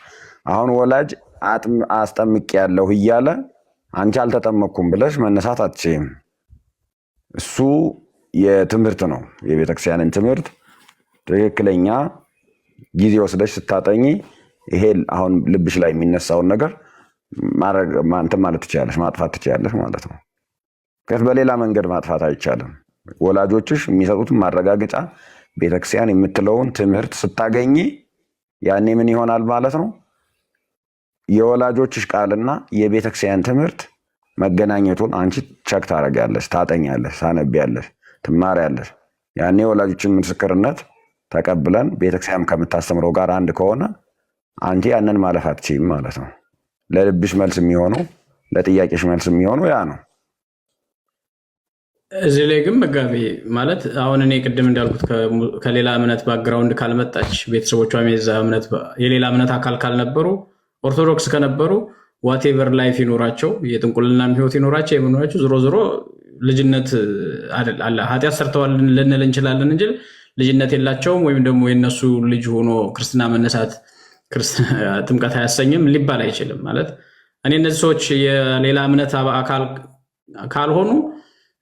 አሁን ወላጅ አስጠምቅ ያለሁ እያለ አንቺ አልተጠመቅኩም ብለሽ መነሳት አትችይም። እሱ የትምህርት ነው። የቤተክርስቲያንን ትምህርት ትክክለኛ ጊዜ ወስደሽ ስታጠኚ ይሄ አሁን ልብሽ ላይ የሚነሳውን ነገር እንትን ማለት ትችላለሽ፣ ማጥፋት ትችላለሽ ማለት ነው። በሌላ መንገድ ማጥፋት አይቻልም። ወላጆችሽ የሚሰጡትን ማረጋገጫ ቤተክርስቲያን የምትለውን ትምህርት ስታገኚ ያኔ ምን ይሆናል ማለት ነው? የወላጆችሽ ቃልና የቤተክርስቲያን ትምህርት መገናኘቱን አንቺ ቸክ ታደርጊያለሽ፣ ታጠኛለሽ፣ ታነቢያለሽ፣ ትማሪያለሽ። ያኔ የወላጆችን ምስክርነት ተቀብለን ቤተክርስቲያን ከምታስተምረው ጋር አንድ ከሆነ አንቺ ያንን ማለፍ አትችይም ማለት ነው። ለልብሽ መልስ የሚሆነው ለጥያቄሽ መልስ የሚሆነው ያ ነው። እዚህ ላይ ግን መጋቢ ማለት አሁን እኔ ቅድም እንዳልኩት ከሌላ እምነት ባክግራውንድ ካልመጣች ቤተሰቦቿ የሌላ እምነት አካል ካልነበሩ ኦርቶዶክስ ከነበሩ ዋቴቨር ላይፍ ይኖራቸው የጥንቁልናም ህይወት ይኖራቸው የምኖራቸው ዞሮ ዞሮ ልጅነት አለ። ኃጢአት ሰርተዋል ልንል እንችላለን እንጂ ልጅነት የላቸውም። ወይም ደግሞ የነሱ ልጅ ሆኖ ክርስትና መነሳት ጥምቀት አያሰኝም ሊባል አይችልም። ማለት እኔ እነዚህ ሰዎች የሌላ እምነት አካል ካልሆኑ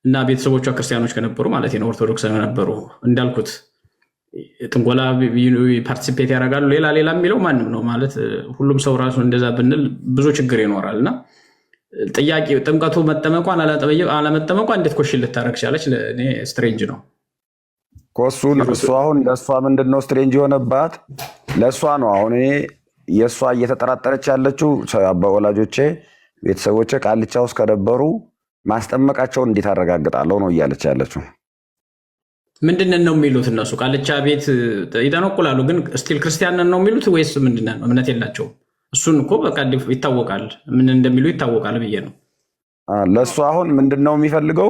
እና ቤተሰቦቿ ክርስቲያኖች ከነበሩ ማለት ነው ኦርቶዶክስ ከነበሩ እንዳልኩት ጥንቆላ ፓርቲሲፔት ያደርጋሉ። ሌላ የሚለው ማንም ነው ማለት ሁሉም ሰው ራሱ እንደዛ ብንል ብዙ ችግር ይኖራል። እና ጥያቄ ጥምቀቱ መጠመቋን አለመጠመቋ እንዴት ኮሽን ልታደርግ ቻለች? ለእኔ ስትሬንጅ ነው። እሱ አሁን ለእሷ ምንድነው ስትሬንጅ የሆነባት? ለእሷ ነው። አሁን እኔ የእሷ እየተጠራጠረች ያለችው ወላጆቼ ቤተሰቦቼ ቃልቻ ውስጥ ከነበሩ ማስጠመቃቸውን እንዴት አረጋግጣለሁ ነው እያለች ያለችው። ምንድነው ነው የሚሉት እነሱ? ቃልቻ ቤት ይጠነቁላሉ፣ ግን ስቲል ክርስቲያንን ነው የሚሉት ወይስ ምንድነው? እምነት የላቸውም። እሱን እኮ በቃ ይታወቃል፣ ምን እንደሚሉ ይታወቃል ብዬ ነው። ለእሱ አሁን ምንድነው የሚፈልገው?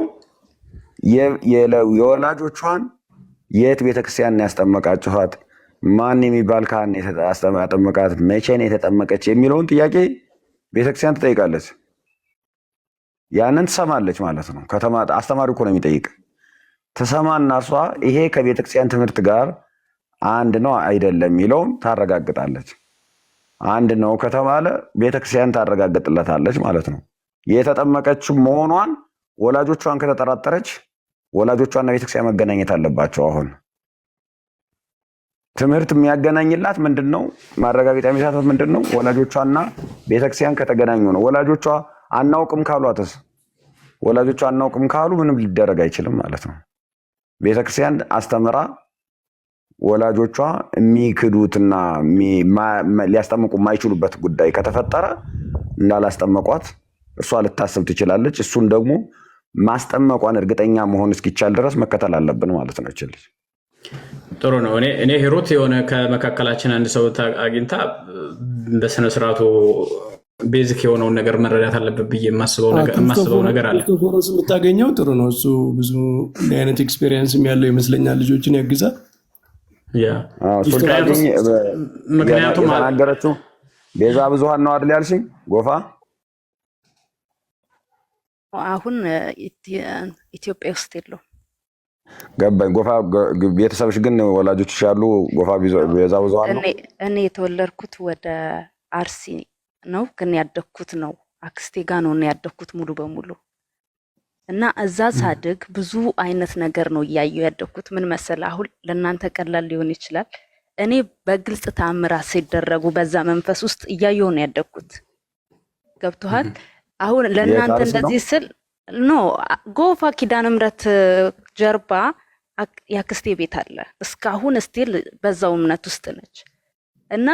የወላጆቿን የት ቤተክርስቲያን ያስጠመቃችኋት፣ ማን የሚባል ካህን ያስጠመቃት፣ መቼ ነው የተጠመቀች የሚለውን ጥያቄ ቤተክርስቲያን ትጠይቃለች። ያንን ትሰማለች ማለት ነው። አስተማሪ እኮ ነው የሚጠይቅ። ትሰማና እሷ ይሄ ከቤተክርስቲያን ትምህርት ጋር አንድ ነው አይደለም የሚለውን ታረጋግጣለች። አንድ ነው ከተባለ ቤተክርስቲያን ታረጋግጥለታለች ማለት ነው። የተጠመቀችው መሆኗን ወላጆቿን ከተጠራጠረች ወላጆቿና ቤተክርስቲያን መገናኘት አለባቸው። አሁን ትምህርት የሚያገናኝላት ምንድነው? ማረጋገጫ የሚሰጣት ምንድነው? ወላጆቿና ቤተክርስቲያን ከተገናኙ ነው። ወላጆቿ አናውቅም ካሏትስ? ወላጆቿ አናውቅም ካሉ ምንም ሊደረግ አይችልም ማለት ነው። ቤተክርስቲያን አስተምራ ወላጆቿ የሚክዱትና ሊያስጠምቁ የማይችሉበት ጉዳይ ከተፈጠረ እንዳላስጠመቋት እሷ ልታስብ ትችላለች። እሱን ደግሞ ማስጠመቋን እርግጠኛ መሆን እስኪቻል ድረስ መከተል አለብን ማለት ነው። ይችላል። ጥሩ ነው። እኔ ሂሩት የሆነ ከመካከላችን አንድ ሰው አግኝታ በስነ ስርዓቱ ቤዚክ የሆነውን ነገር መረዳት አለበት ብዬ የማስበው ነገር አለ። ክርስቶፎሮስ የምታገኘው ጥሩ ነው። እሱ ብዙ አይነት ኤክስፔሪየንስም ያለው ይመስለኛል። ልጆችን ያግዛል። ምክንያቱም ተናገረችው ቤዛ ብዙሃን ነው አይደል ያልሽኝ? ጎፋ አሁን ኢትዮጵያ ውስጥ የለው ገባኝ። ጎፋ ቤተሰብሽ ግን ወላጆችሽ ያሉ ጎፋ ቤዛ ብዙሃን ነው? እኔ የተወለድኩት ወደ አርሲ ነው፣ ግን ያደግኩት ነው አክስቴ ጋር ነው ያደግኩት ሙሉ በሙሉ። እና እዛ ሳድግ ብዙ አይነት ነገር ነው እያየሁ ያደግኩት። ምን መሰለ፣ አሁን ለእናንተ ቀላል ሊሆን ይችላል። እኔ በግልጽ ተአምራት ሲደረጉ በዛ መንፈስ ውስጥ እያየሁ ነው ያደግኩት። ገብቶሃል? አሁን ለእናንተ እንደዚህ ስል ኖ ጎፋ ኪዳነ ምሕረት ጀርባ ያክስቴ ቤት አለ። እስካሁን ስቲል በዛው እምነት ውስጥ ነች። እና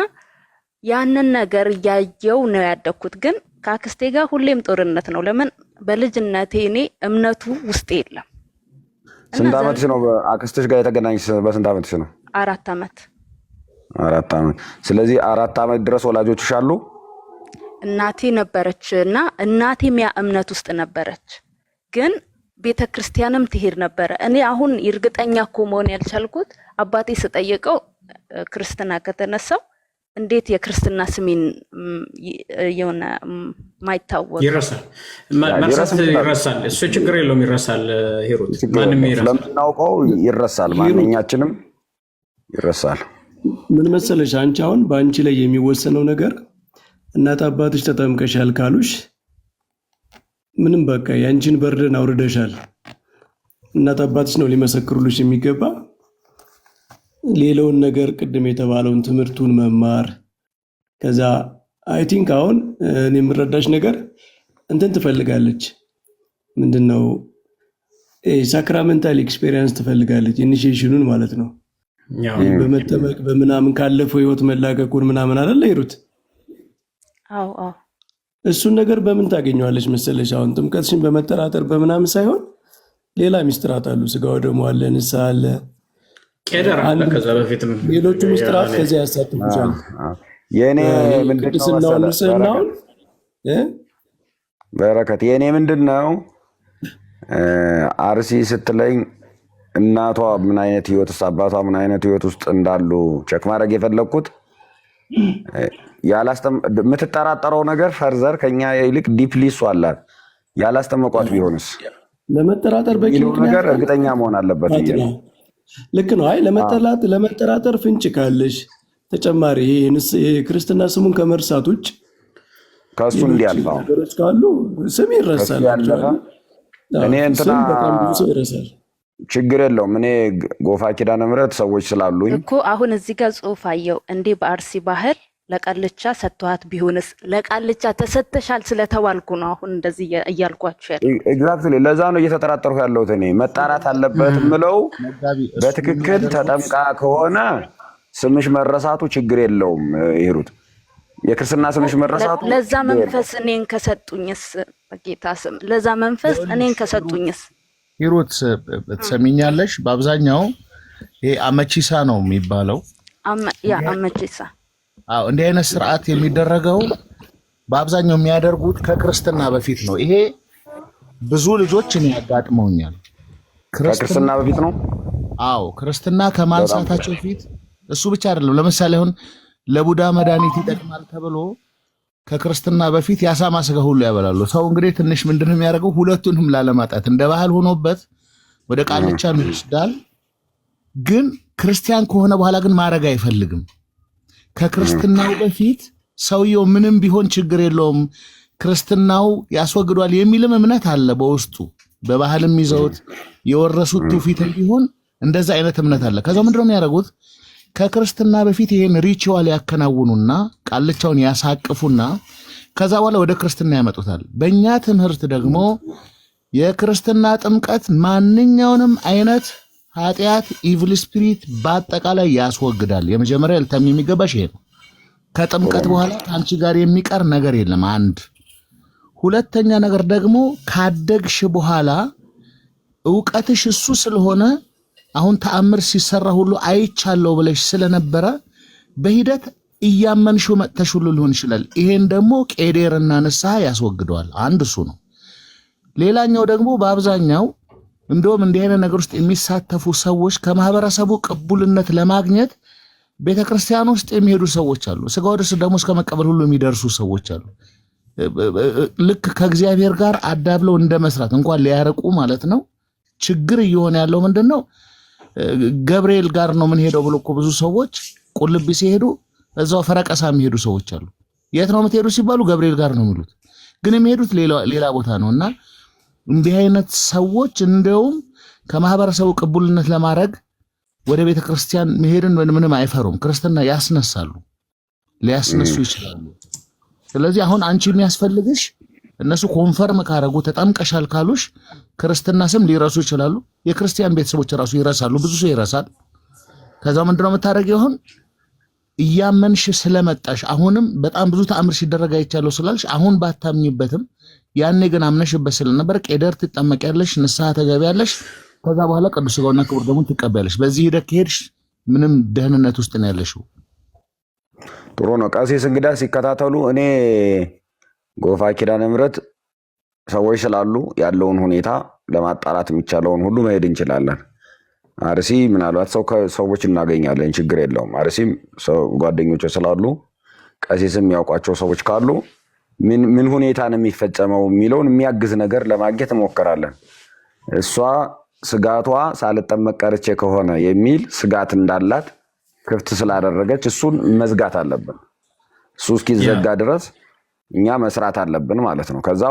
ያንን ነገር እያየው ነው ያደግኩት። ግን ከአክስቴ ጋር ሁሌም ጦርነት ነው። ለምን? በልጅነቴ እኔ እምነቱ ውስጥ የለም። ስንት ዓመትሽ ነው አክስትሽ ጋር የተገናኘሽ? በስንት ዓመትሽ ነው? 4 ዓመት። 4 ዓመት። ስለዚህ 4 ዓመት ድረስ ወላጆችሽ አሉ? እናቴ ነበረች እና እናቴም ያ እምነት ውስጥ ነበረች። ግን ቤተክርስቲያንም ትሄድ ነበረ። እኔ አሁን እርግጠኛ እኮ መሆን ያልቻልኩት አባቴ ስጠይቀው ክርስትና ከተነሳው እንዴት የክርስትና ስሜን የሆነ ማይታወቅ ይረሳል? ይረሳል። እሱ ችግር የለውም፣ ይረሳል። ሂሩት ማንም ይረሳል፣ ስለምናውቀው ይረሳል። ማንኛችንም ይረሳል። ምን መሰለሽ፣ አንቺ አሁን በአንቺ ላይ የሚወሰነው ነገር እናት አባትሽ ተጠምቀሻል ካሉሽ ምንም በቃ ያንቺን በርደን አውርደሻል። እናት አባትሽ ነው ሊመሰክሩልሽ የሚገባ። ሌላውን ነገር ቅድም የተባለውን ትምህርቱን መማር፣ ከዛ አይ ቲንክ አሁን እኔ የምረዳሽ ነገር እንትን ትፈልጋለች። ምንድነው ሳክራመንታል ኤክስፔሪየንስ ትፈልጋለች። ኢኒሺዬሽኑን ማለት ነው። በመጠመቅ በምናምን ካለፈው ህይወት መላቀቁን ምናምን አይደለ ይሩት? አዎ አዎ። እሱን ነገር በምን ታገኘዋለች መሰለሽ? አሁን ጥምቀትሽን በመጠራጠር በምናምን ሳይሆን ሌላ ሚስጥራት አሉ። ስጋው ደግሞ አለ፣ ንስሐ አለ፣ ቄደር አለ። ከዛ በፊትም ሌሎቹ ሚስጥራት ከዚያ ያሳትፉሻል። የኔ ምንድነው መሰለህ በረከት፣ የኔ ምንድነው አርሲ ስትለኝ እናቷ ምን አይነት ህይወት ውስጥ አባቷ ምን አይነት ህይወት ውስጥ እንዳሉ ቸክ ማድረግ የፈለግኩት የምትጠራጠረው ነገር ፈርዘር ከኛ ይልቅ ዲፕሊ እሷ አላት። ያላስተመቋት ቢሆንስ? ለመጠራጠር በቂ ነገር እርግጠኛ መሆን አለበት። ልክ ነው። አይ ለመጠራጠር ፍንጭ ካለሽ ተጨማሪ የክርስትና ስሙን ከመርሳት ውጭ ከእሱ እንዲያልፋው ነገሮች ካሉ ስም ይረሳል። እኔ እንትና ይረሳል፣ ችግር የለውም። እኔ ጎፋ ኪዳነ ምሕረት ሰዎች ስላሉኝ እኮ አሁን እዚህ ጋር ጽሑፍ አየው። እንዴ በአርሲ ባህል ለቃልቻ ሰጥቷት ቢሆንስ? ለቃልቻ ተሰጥተሻል ስለተባልኩ ነው አሁን እንደዚህ እያልኳችሁ ያለው። ኤግዛክትሊ ለዛ ነው እየተጠራጠርኩ ያለሁት። እኔ መጣራት አለበት ምለው በትክክል ተጠምቃ ከሆነ ስምሽ መረሳቱ ችግር የለውም። ይሩት የክርስትና ስምሽ መረሳቱ ለዛ መንፈስ እኔን ከሰጡኝስ፣ በጌታ ስም ለዛ መንፈስ እኔን ከሰጡኝስ። ይሩት ትሰሚኛለሽ? በአብዛኛው ይሄ አመቺሳ ነው የሚባለው። ያ አመቺሳ። አዎ፣ እንዲህ አይነት ስርዓት የሚደረገው በአብዛኛው የሚያደርጉት ከክርስትና በፊት ነው። ይሄ ብዙ ልጆች እኔ ያጋጥመውኛል። ከክርስትና በፊት ነው። አዎ፣ ክርስትና ከማንሳታቸው በፊት። እሱ ብቻ አይደለም። ለምሳሌ አሁን ለቡዳ መድኃኒት ይጠቅማል ተብሎ ከክርስትና በፊት የአሳማ ስጋ ሁሉ ያበላሉ። ሰው እንግዲህ ትንሽ ምንድነው የሚያደርገው? ሁለቱንም ላለማጣት እንደ ባህል ሆኖበት ወደ ቃልቻ ይወስዳል። ግን ክርስቲያን ከሆነ በኋላ ግን ማድረግ አይፈልግም። ከክርስትናው በፊት ሰውየው ምንም ቢሆን ችግር የለውም፣ ክርስትናው ያስወግዷል የሚልም እምነት አለ በውስጡ። በባህልም ይዘውት የወረሱት ትውፊት ቢሆን እንደዛ አይነት እምነት አለ። ከዛው ምንድነው የሚያደርጉት? ከክርስትና በፊት ይሄን ሪቹዋል ያከናውኑና ቃልቻውን ያሳቅፉና ከዛ በኋላ ወደ ክርስትና ያመጡታል። በእኛ ትምህርት ደግሞ የክርስትና ጥምቀት ማንኛውንም አይነት ኃጢአት፣ ኢቪል ስፒሪት በአጠቃላይ ያስወግዳል። የመጀመሪያ ልታም የሚገባሽ ይሄ ነው። ከጥምቀት በኋላ ከአንቺ ጋር የሚቀር ነገር የለም። አንድ ሁለተኛ ነገር ደግሞ ካደግሽ በኋላ ዕውቀትሽ እሱ ስለሆነ አሁን ተአምር ሲሰራ ሁሉ አይቻለው ብለሽ ስለነበረ በሂደት እያመንሽው መጥተሽ ሁሉ ሊሆን ይችላል። ይሄን ደግሞ ቄዴርና ንስሐ ያስወግደዋል። አንድ እሱ ነው። ሌላኛው ደግሞ በአብዛኛው እንደውም እንዲህ አይነት ነገር ውስጥ የሚሳተፉ ሰዎች ከማህበረሰቡ ቅቡልነት ለማግኘት ቤተክርስቲያን ውስጥ የሚሄዱ ሰዎች አሉ። ስጋው ደስ ደግሞ እስከ መቀበል ሁሉ የሚደርሱ ሰዎች አሉ። ልክ ከእግዚአብሔር ጋር አዳብለው እንደመስራት እንኳን ሊያርቁ ማለት ነው። ችግር እየሆነ ያለው ምንድነው? ገብርኤል ጋር ነው ምን ሄደው ብሎ እኮ ብዙ ሰዎች ቁልቢ ሲሄዱ እዛው ፈረቀሳ የሚሄዱ ሰዎች አሉ። የት ነው የምትሄዱ ሲባሉ ገብርኤል ጋር ነው የሚሉት፣ ግን የሚሄዱት ሌላ ቦታ ነውና እንዲህ አይነት ሰዎች እንደውም ከማህበረሰቡ ቅቡልነት ለማድረግ ወደ ቤተክርስቲያን መሄድን ምንም አይፈሩም። ክርስትና ያስነሳሉ፣ ሊያስነሱ ይችላሉ። ስለዚህ አሁን አንቺ የሚያስፈልግሽ እነሱ ኮንፈርም ካረጉ ተጠምቀሻል ካሉሽ ክርስትና ስም ሊረሱ ይችላሉ። የክርስቲያን ቤተሰቦች ራሱ ይረሳሉ፣ ብዙ ሰው ይረሳል። ከዛ ምንድነው የምታደርጊው? አሁን እያመንሽ ስለመጣሽ አሁንም በጣም ብዙ ተአምር ሲደረግ አይቻለሁ ስላልሽ አሁን ባታምኝበትም ያኔ ግን አምነሽበት ስለነበር ቄደር ትጠመቂያለሽ፣ ንስሐ ተገቢያለሽ። ከዛ በኋላ ቅዱስ ሥጋውና ክቡር ደሙን ትቀበያለሽ። በዚህ ሂደት ከሄድሽ ምንም ደህንነት ውስጥ ነው ያለሽው። ጥሩ ነው። ቀሲስ እንግዳ ሲከታተሉ እኔ ጎፋ ኪዳነ ምሕረት ሰዎች ስላሉ ያለውን ሁኔታ ለማጣራት የሚቻለውን ሁሉ መሄድ እንችላለን። አርሲ ምናልባት ሰዎች እናገኛለን፣ ችግር የለውም። አርሲም ጓደኞች ስላሉ ቀሲስም ያውቋቸው ሰዎች ካሉ ምን ሁኔታ ነው የሚፈጸመው የሚለውን የሚያግዝ ነገር ለማግኘት እንሞክራለን። እሷ ስጋቷ ሳልጠመቅ ቀርቼ ከሆነ የሚል ስጋት እንዳላት ክፍት ስላደረገች እሱን መዝጋት አለብን። እሱ እስኪዘጋ ድረስ እኛ መስራት አለብን ማለት ነው። ከዛ